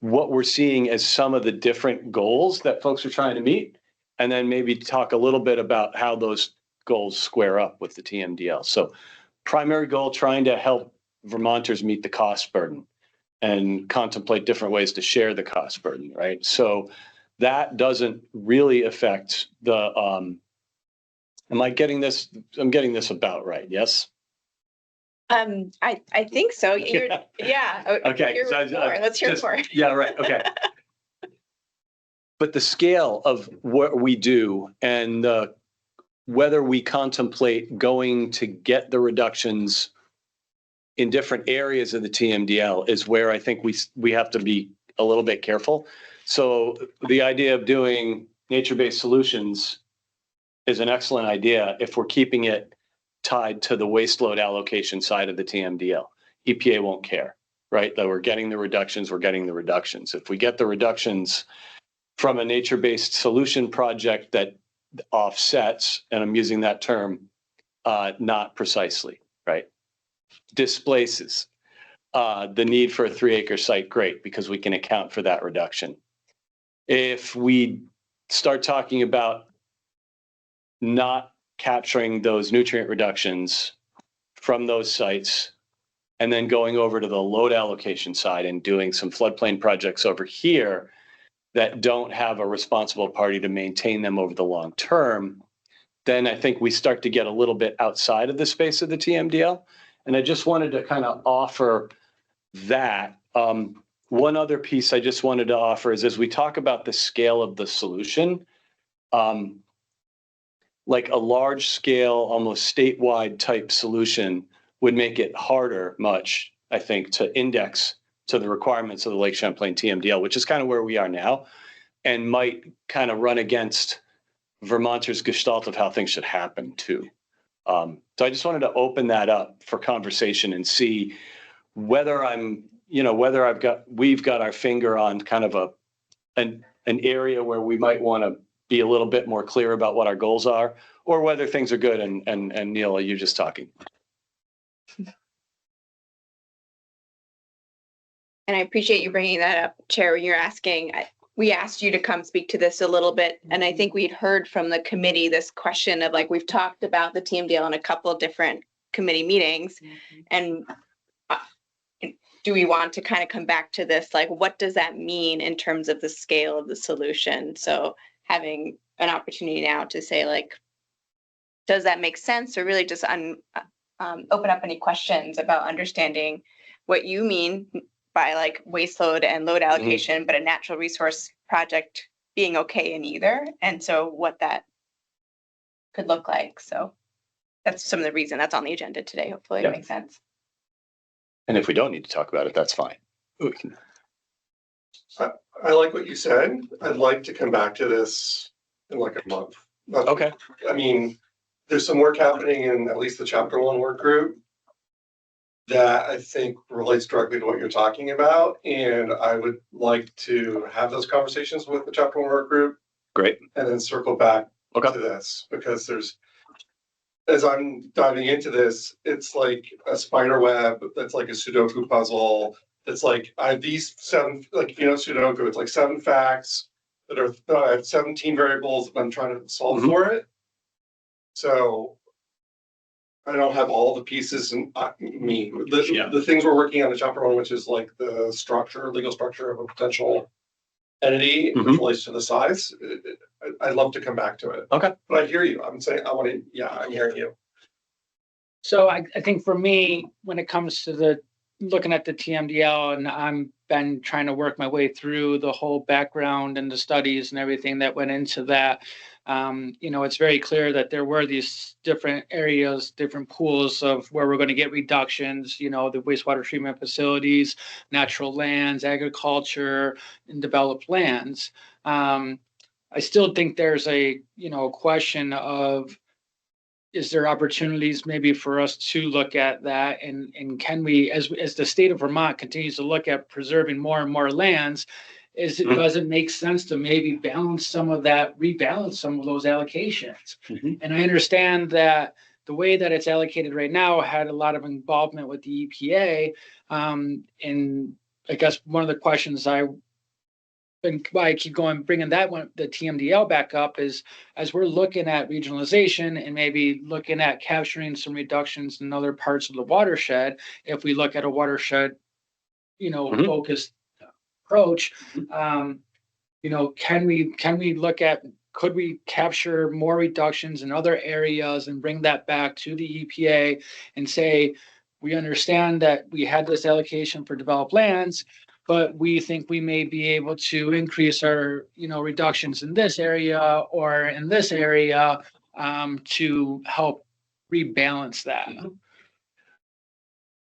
what we're seeing as some of the different goals that folks are trying to meet, and then maybe talk a little bit about how those goals square up with the TMDL. So primary goal, trying to help Vermonters meet the cost burden and contemplate different ways to share the cost burden, right? So that doesn't really affect the Am I getting this? I'm getting this about right. Yes. I think so. Yeah. Okay. Hear more. Let's hear more. Yeah. Right. Okay. But the scale of what we do and whether we contemplate going to get the reductions in different areas of the TMDL is where I think we have to be a little bit careful. So the idea of doing nature-based solutions is an excellent idea if we're keeping it tied to the waste load allocation side of the TMDL. EPA won't care, right? That we're getting the reductions, we're getting the reductions. If we get the reductions from a nature-based solution project that offsets, and I'm using that term not precisely, right? Displaces the need for a 3-acre site, great, because we can account for that reduction. If we start talking about not capturing those nutrient reductions from those sites and then going over to the load allocation side and doing some floodplain projects over here that don't have a responsible party to maintain them over the long term, then I think we start to get a little bit outside of the space of the TMDL. And I just wanted to kind of offer that. One other piece I just wanted to offer is as we talk about the scale of the solution, like a large scale, almost statewide type solution would make it harder much, I think, to index to the requirements of the Lake Champlain TMDL, which is kind of where we are now, and might kind of run against Vermonters' gestalt of how things should happen too. So I just wanted to open that up for conversation and see whether we've got our finger on kind of an area where we might want to be a little bit more clear about what our goals are, or whether things are good. And Neil, are you just talking? And I appreciate you bringing that up, Chair, when you're asking. We asked you to come speak to this a little bit, and I think we'd heard from the committee this question of like, we've talked about the TMDL in a couple of different committee meetings, and do we want to kind of come back to this? Like, what does that mean in terms of the scale of the solution? So having an opportunity now to say, like, does that make sense, or really just open up any questions about understanding what you mean by like waste load and load allocation, but a natural resource project being okay in either. And so what that could look like. So that's some of the reason that's on the agenda today. Hopefully it makes sense. And if we don't need to talk about it, that's fine. I like what you said. I'd like to come back to this in like a month. Okay. I mean, there's some work happening in at least the Chapter 1 work group that I think relates directly to what you're talking about. And I would like to have those conversations with the Chapter 1 work group. Great. And then circle back to this, because as I'm diving into this, it's like a spider web that's like a Sudoku puzzle. It's like I have these 7, like, Sudoku, it's like 7 facts that are, I have 17 variables that I'm trying to solve for it. So I don't have all the pieces and the things we're working on in Chapter 1, which is like the legal structure of a potential entity, which relates to the size. I'd love to come back to it. Okay. But I hear you. I'm saying I'm hearing you. So I think for me, when it comes to looking at the TMDL, and I'm been trying to work my way through the whole background and the studies and everything that went into that. It's very clear that there were these different areas, different pools of where we're going to get reductions, the wastewater treatment facilities, natural lands, agriculture, and developed lands. I still think there's a question of, is there opportunities maybe for us to look at that, and can we, as the state of Vermont continues to look at preserving more and more lands, does it make sense to maybe rebalance some of those allocations? And I understand that the way that it's allocated right now had a lot of involvement with the EPA. And I guess one of the questions why I keep bringing that one, the TMDL back up, is as we're looking at regionalization and maybe looking at capturing some reductions in other parts of the watershed, if we look at a watershed, focused approach, can we look at could we capture more reductions in other areas and bring that back to the EPA and say, we understand that we had this allocation for developed lands, but we think we may be able to increase our, reductions in this area or in this area to help rebalance that.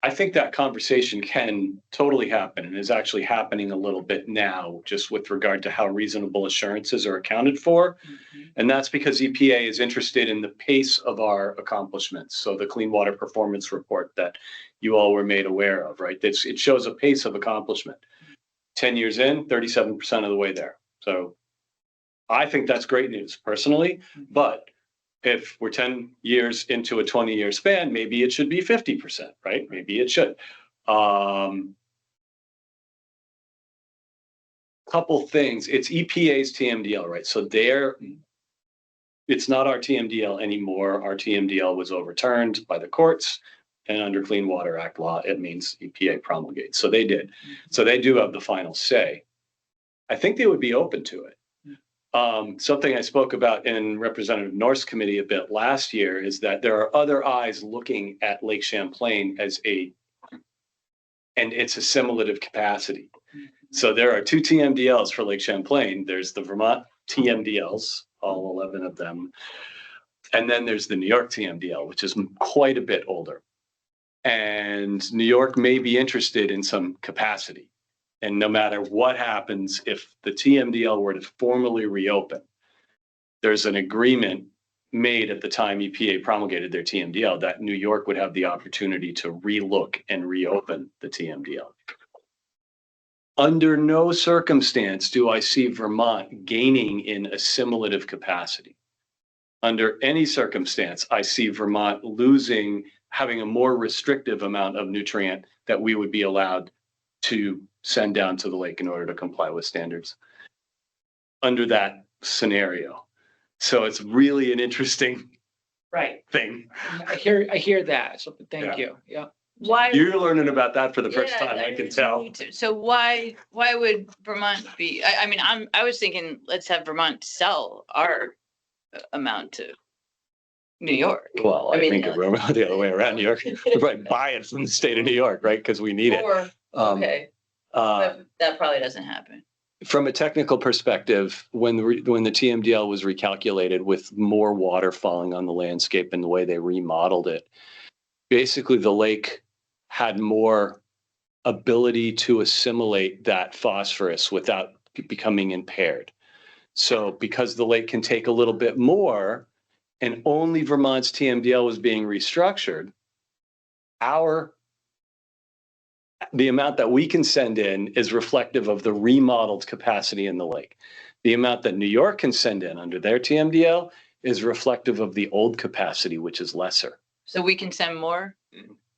I think that conversation can totally happen and is actually happening a little bit now, just with regard to how reasonable assurances are accounted for. And that's because EPA is interested in the pace of our accomplishments. So the Clean Water Performance Report that you all were made aware of, right? It shows a pace of accomplishment. 10 years in, 37% of the way there. So I think that's great news personally, but if we're 10 years into a 20-year span, maybe it should be 50%, right? Maybe it should. Couple things. It's EPA's TMDL, right? So it's not our TMDL anymore. Our TMDL was overturned by the courts, and under Clean Water Act law, it means EPA promulgates. So they did. So they do have the final say. I think they would be open to it. Something I spoke about in Representative North's committee a bit last year is that there are other eyes looking at Lake Champlain and its assimilative capacity. So there are 2 TMDLs for Lake Champlain. There's the Vermont TMDLs, all 11 of them. And then there's the New York TMDL, which is quite a bit older. And New York may be interested in some capacity. And no matter what happens, if the TMDL were to formally reopen, there's an agreement made at the time EPA promulgated their TMDL that New York would have the opportunity to relook and reopen the TMDL. Under no circumstance do I see Vermont gaining in assimilative capacity. Under any circumstance, I see Vermont having a more restrictive amount of nutrient that we would be allowed to send down to the lake in order to comply with standards under that scenario. So it's really an interesting thing. I hear that. So thank you. Yeah. Why? You're learning about that for the first time, I can tell. So why would Vermont be, I was thinking, let's have Vermont sell our amount to New York. Well, I think if we're the other way around, New York, we probably buy it from the state of New York, right? Because we need it. Okay. But that probably doesn't happen. From a technical perspective, when the TMDL was recalculated with more water falling on the landscape and the way they remodeled it, basically the lake had more ability to assimilate that phosphorus without becoming impaired. So because the lake can take a little bit more and only Vermont's TMDL was being restructured, the amount that we can send in is reflective of the remodeled capacity in the lake. The amount that New York can send in under their TMDL is reflective of the old capacity, which is lesser. So we can send more?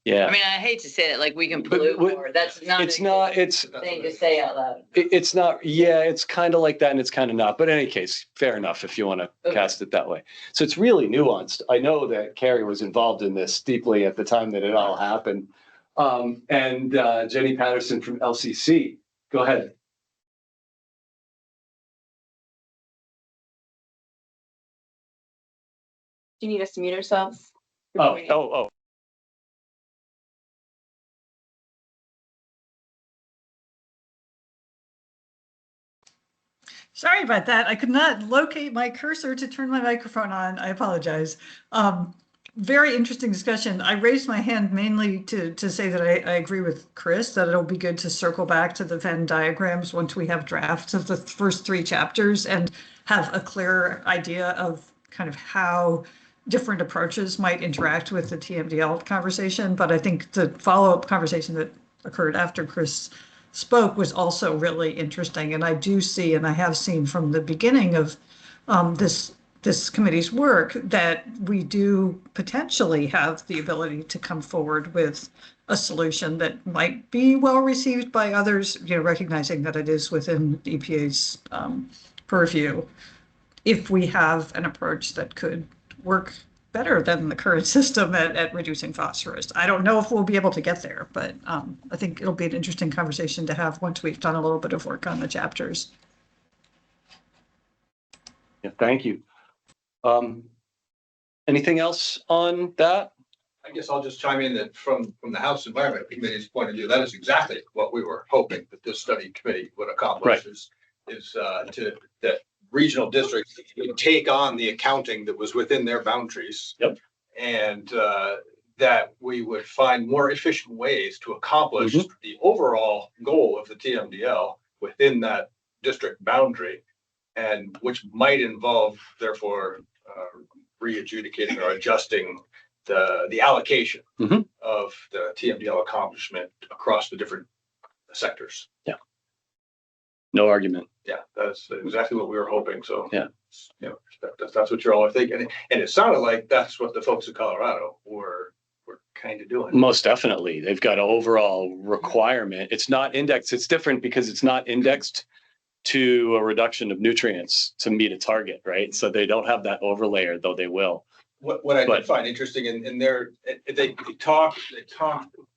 Yeah. I mean, I hate to say it, like we can pollute more. That's not thing to say out loud. It's not, yeah, it's kind of like that and it's kind of not. But in any case, fair enough if you want to cast it that way. So it's really nuanced. I know that Carrie was involved in this deeply at the time that it all happened. And Jenny Patterson from LCC, go ahead. Do you need us to mute ourselves? Oh. Sorry about that. I could not locate my cursor to turn my microphone on. I apologize. Very interesting discussion. I raised my hand mainly to say that I agree with Chris that it'll be good to circle back to the Venn diagrams once we have drafts of the first 3 chapters and have a clearer idea of kind of how different approaches might interact with the TMDL conversation. But I think the follow-up conversation that occurred after Chris spoke was also really interesting. And I do see, and I have seen from the beginning of this committee's work, that we do potentially have the ability to come forward with a solution that might be well received by others, recognizing that it is within the EPA's purview, if we have an approach that could work better than the current system at reducing phosphorus. I don't know if we'll be able to get there, but I think it'll be an interesting conversation to have once we've done a little bit of work on the chapters. Yeah, thank you. Anything else on that? I guess I'll just chime in that from the House Environment Committee's point of view, that is exactly what we were hoping that this study committee would accomplish is that regional districts would take on the accounting that was within their boundaries. Yep. And that we would find more efficient ways to accomplish the overall goal of the TMDL within that district boundary, and which might involve therefore re-adjudicating or adjusting the allocation of the TMDL accomplishment across the different sectors. Yeah. No argument. Yeah, that's exactly what we were hoping. So yeah, that's what you're all thinking, and it sounded like that's what the folks in Colorado were kind of doing. Most definitely, they've got an overall requirement. It's not indexed. It's different because it's not indexed to a reduction of nutrients to meet a target, right? So they don't have that overlayer, though they will. What I did find interesting in their, they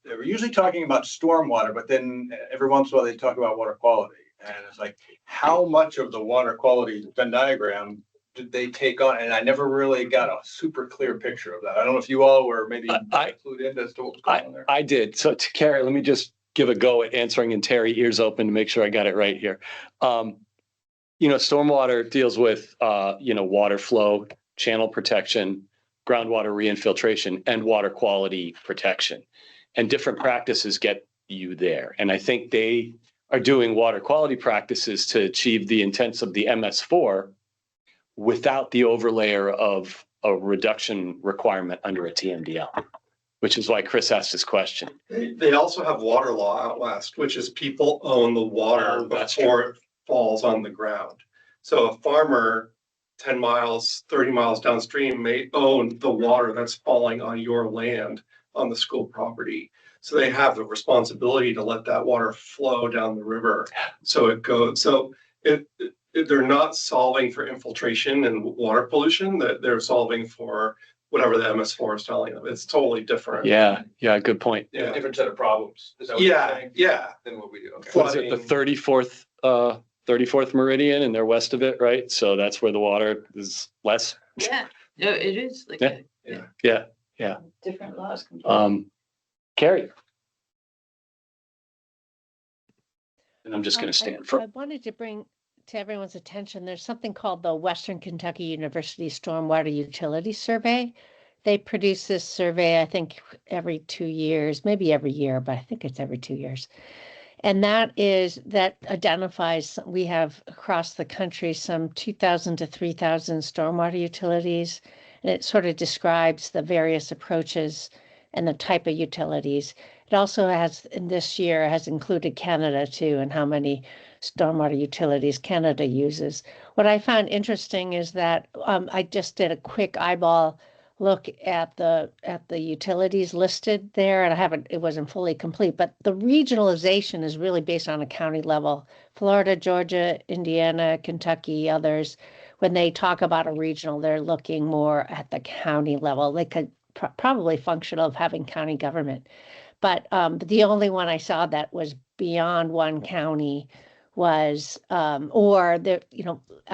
were usually talking about stormwater, but then every once in a while they talk about water quality. And it's like, how much of the water quality Venn diagram did they take on? And I never really got a super clear picture of that. I don't know if you all were maybe clued in as to what was going on there. I did. So to Carrie, let me just give a go at answering, and Terry, ears open to make sure I got it right here. Stormwater deals with, water flow, channel protection, groundwater reinfiltration, and water quality protection. And different practices get you there. And I think they are doing water quality practices to achieve the intents of the MS4 without the overlayer of a reduction requirement under a TMDL, which is why Chris asked this question. They also have water law out west, which is people own the water before it falls on the ground. So a farmer 10 miles, 30 miles downstream may own the water that's falling on your land on the school property. So they have the responsibility to let that water flow down the river. So it goes, they're not solving for infiltration and water pollution, that they're solving for whatever the MS4 is telling them. It's totally different. Yeah, good point. Yeah, different set of problems. Is that what you're saying? Than what we do. Okay. What is it, the 34th meridian, and they're west of it, right? So that's where the water is less. Yeah, no, it is like yeah. different laws. Carrie. And I'm just going to stand for. I wanted to bring to everyone's attention, there's something called the Western Kentucky University Stormwater Utility Survey. They produce this survey, I think, every 2 years, maybe every year, but I think it's every 2 years. And that identifies, we have across the country some 2,000 to 3,000 stormwater utilities. And it sort of describes the various approaches and the type of utilities. It also has, in this year, has included Canada too, and how many stormwater utilities Canada uses. What I found interesting is that I just did a quick eyeball look at the utilities listed there, and it wasn't fully complete, but the regionalization is really based on a county level. Florida, Georgia, Indiana, Kentucky, others, when they talk about a regional, they're looking more at the county level. They could probably functional of having county government. But the only one I saw that was beyond one county was, I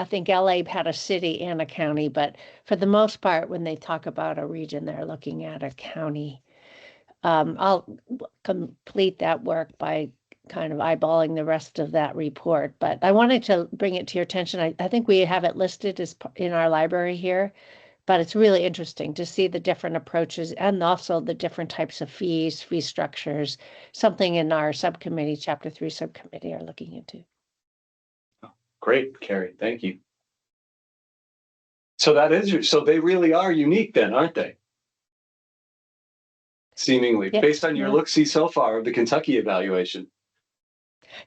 think LA had a city and a county, but for the most part, when they talk about a region, they're looking at a county. I'll complete that work by kind of eyeballing the rest of that report, but I wanted to bring it to your attention. I think we have it listed as in our library here, but it's really interesting to see the different approaches and also the different types of fee structures, something in our subcommittee, Chapter 3 subcommittee, are looking into. Great, Carrie, thank you. So so they really are unique then, aren't they? Seemingly, based on your look-see so far of the Kentucky evaluation.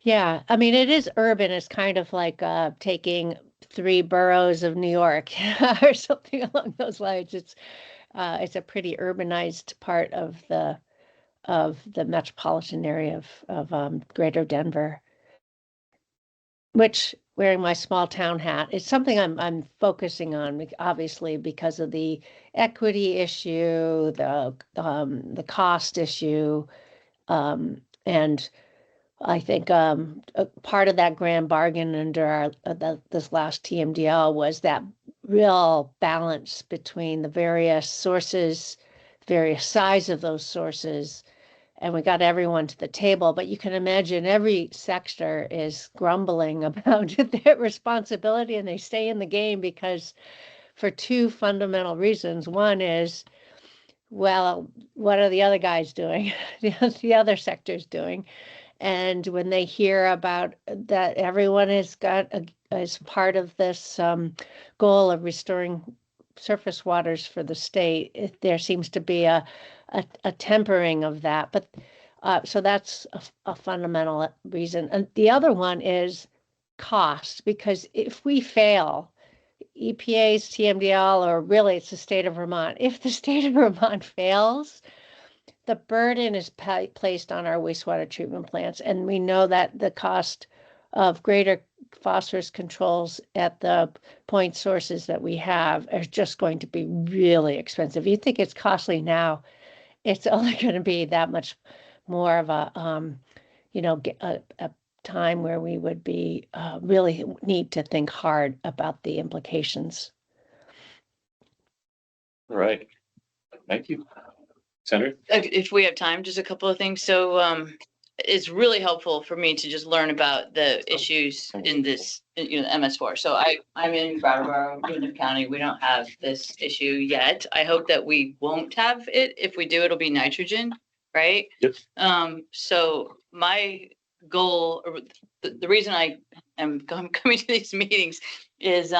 Yeah, I mean, it is urban. It's kind of like taking 3 boroughs of New York or something along those lines. It's a pretty urbanized part of the metropolitan area of Greater Denver. Which, wearing my small town hat, is something I'm focusing on, obviously because of the equity issue, the cost issue, and I think a part of that grand bargain under our this last TMDL was that real balance between the various sources, various size of those sources, and we got everyone to the table. But you can imagine every sector is grumbling about their responsibility, and they stay in the game because for two fundamental reasons. One is, well, what are the other guys doing? The other sectors doing? And when they hear about that, everyone has got as part of this goal of restoring surface waters for the state, there seems to be a tempering of that. But so that's a fundamental reason. And the other one is cost, because if we fail, EPA's TMDL, or really it's the state of Vermont, if the state of Vermont fails, the burden is placed on our wastewater treatment plants. And we know that the cost of greater phosphorus controls at the point sources that we have are just going to be really expensive. You think it's costly now, it's only going to be that much more of a, a time where we would be really need to think hard about the implications. All right. Thank you. Senator? If we have time, just a couple of things. So it's really helpful for me to just learn about the issues in this, MS4. So I'm in Brattleboro, Union County. We don't have this issue yet. I hope that we won't have it. If we do, it'll be nitrogen, right? Yep. So my goal, or the reason I am coming to these meetings is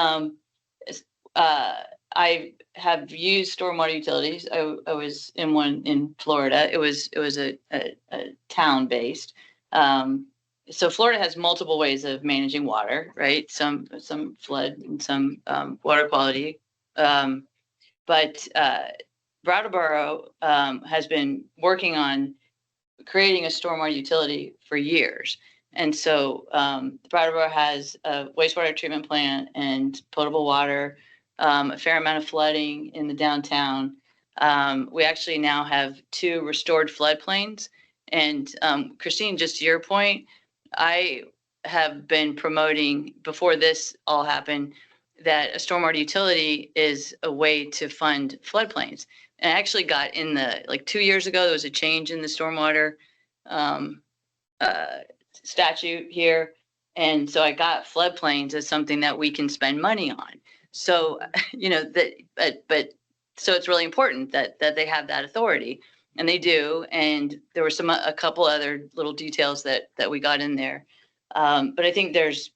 I have used stormwater utilities. I was in one in Florida. It was a town based. So Florida has multiple ways of managing water, right? Some flood and some water quality. But Brattleboro has been working on creating a stormwater utility for years. And so Brattleboro has a wastewater treatment plant and potable water, a fair amount of flooding in the downtown. We actually now have 2 restored floodplains. And Christine, just to your point, I have been promoting before this all happened that a stormwater utility is a way to fund floodplains. And I actually got in the, like 2 years ago, there was a change in the stormwater statute here. And so I got floodplains as something that we can spend money on. So, but so it's really important that they have that authority, and they do. And there were a couple other little details that we got in there. But I think there's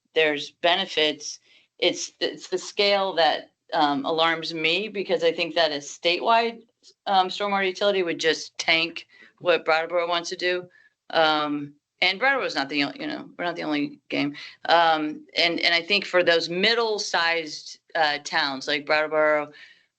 benefits. It's the scale that alarms me, because I think that a statewide stormwater utility would just tank what Brattleboro wants to do. And Brattleboro is not the only, we're not the only game. And I think for those middle-sized towns like Brattleboro,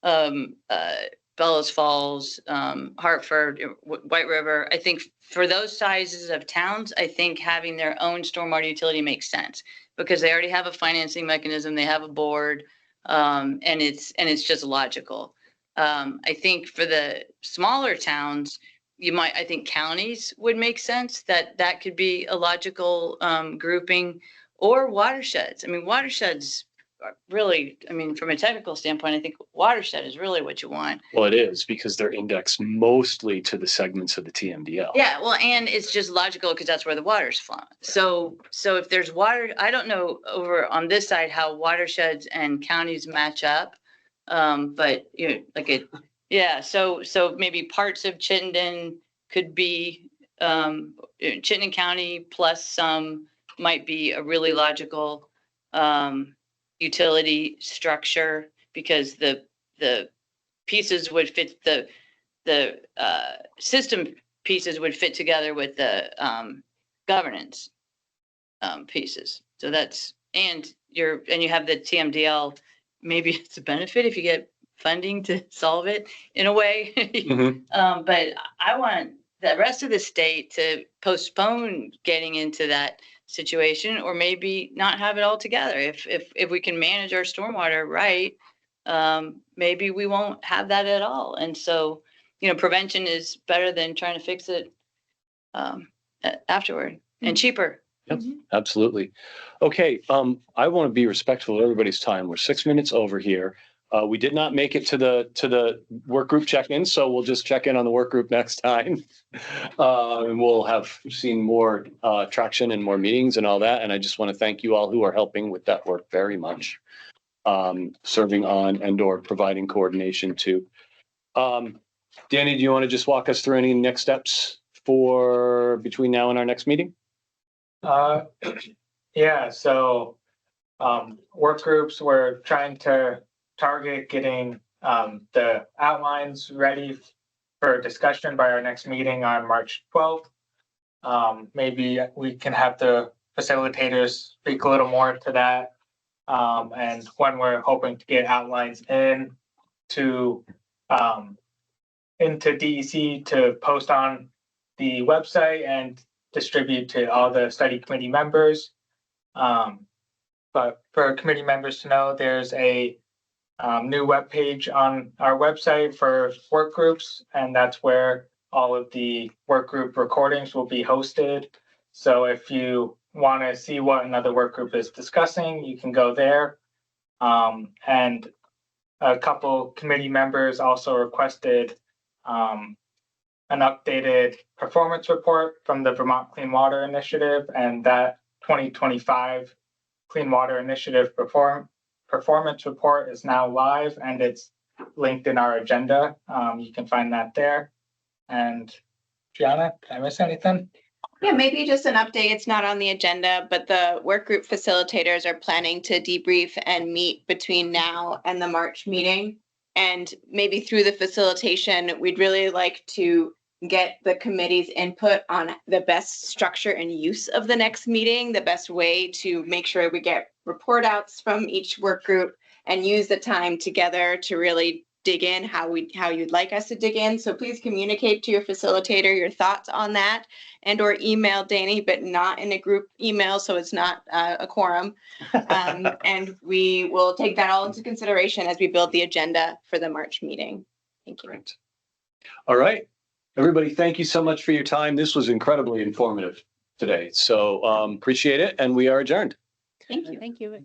Bellows Falls, Hartford, White River, I think for those sizes of towns, I think having their own stormwater utility makes sense, because they already have a financing mechanism, they have a board, and it's just logical. I think for the smaller towns, I think counties would make sense, that could be a logical grouping, or watersheds. I mean, watersheds are really, from a technical standpoint, I think watershed is really what you want. Well, it is, because they're indexed mostly to the segments of the TMDL. Yeah, well, and it's just logical because that's where the water's flowing. So if there's water, I don't know over on this side how watersheds and counties match up. But so maybe parts of Chittenden could be Chittenden County plus some might be a really logical utility structure, because the pieces would fit, the system pieces would fit together with the governance pieces. So that's, and you have the TMDL. Maybe it's a benefit if you get funding to solve it in a way. But I want the rest of the state to postpone getting into that situation, or maybe not have it all together. If we can manage our stormwater right, maybe we won't have that at all. And so, prevention is better than trying to fix it afterward. and cheaper. Yep, absolutely. Okay, I want to be respectful of everybody's time. We're 6 minutes over here. We did not make it to the work group check-in, so we'll just check in on the work group next time. And we'll have seen more traction and more meetings and all that. And I just want to thank you all who are helping with that work very much. Serving on and/or providing coordination too. Danny, do you want to just walk us through any next steps for between now and our next meeting? Yeah, so work groups, we're trying to target getting the outlines ready for discussion by our next meeting on March 12th. Maybe we can have the facilitators speak a little more to that. And when we're hoping to get outlines into DEC to post on the website and distribute to all the study committee members. But for committee members to know, there's a new webpage on our website for work groups, and that's where all of the work group recordings will be hosted. So if you want to see what another work group is discussing, you can go there. And a couple committee members also requested an updated performance report from the Vermont Clean Water Initiative, and that 2025 Clean Water Initiative performance report is now live and it's linked in our agenda. You can find that there. And Gianna, did I miss anything? Yeah, maybe just an update. It's not on the agenda, but the work group facilitators are planning to debrief and meet between now and the March meeting. And maybe through the facilitation, we'd really like to get the committee's input on the best structure and use of the next meeting, the best way to make sure we get report outs from each work group and use the time together to really dig in how you'd like us to dig in. So please communicate to your facilitator your thoughts on that, and or email Danny, but not in a group email, so it's not a quorum. And we will take that all into consideration as we build the agenda for the March meeting. Thank you. Great. All right, everybody, thank you so much for your time. This was incredibly informative today, so appreciate it, and we are adjourned. Thank you. Thank you.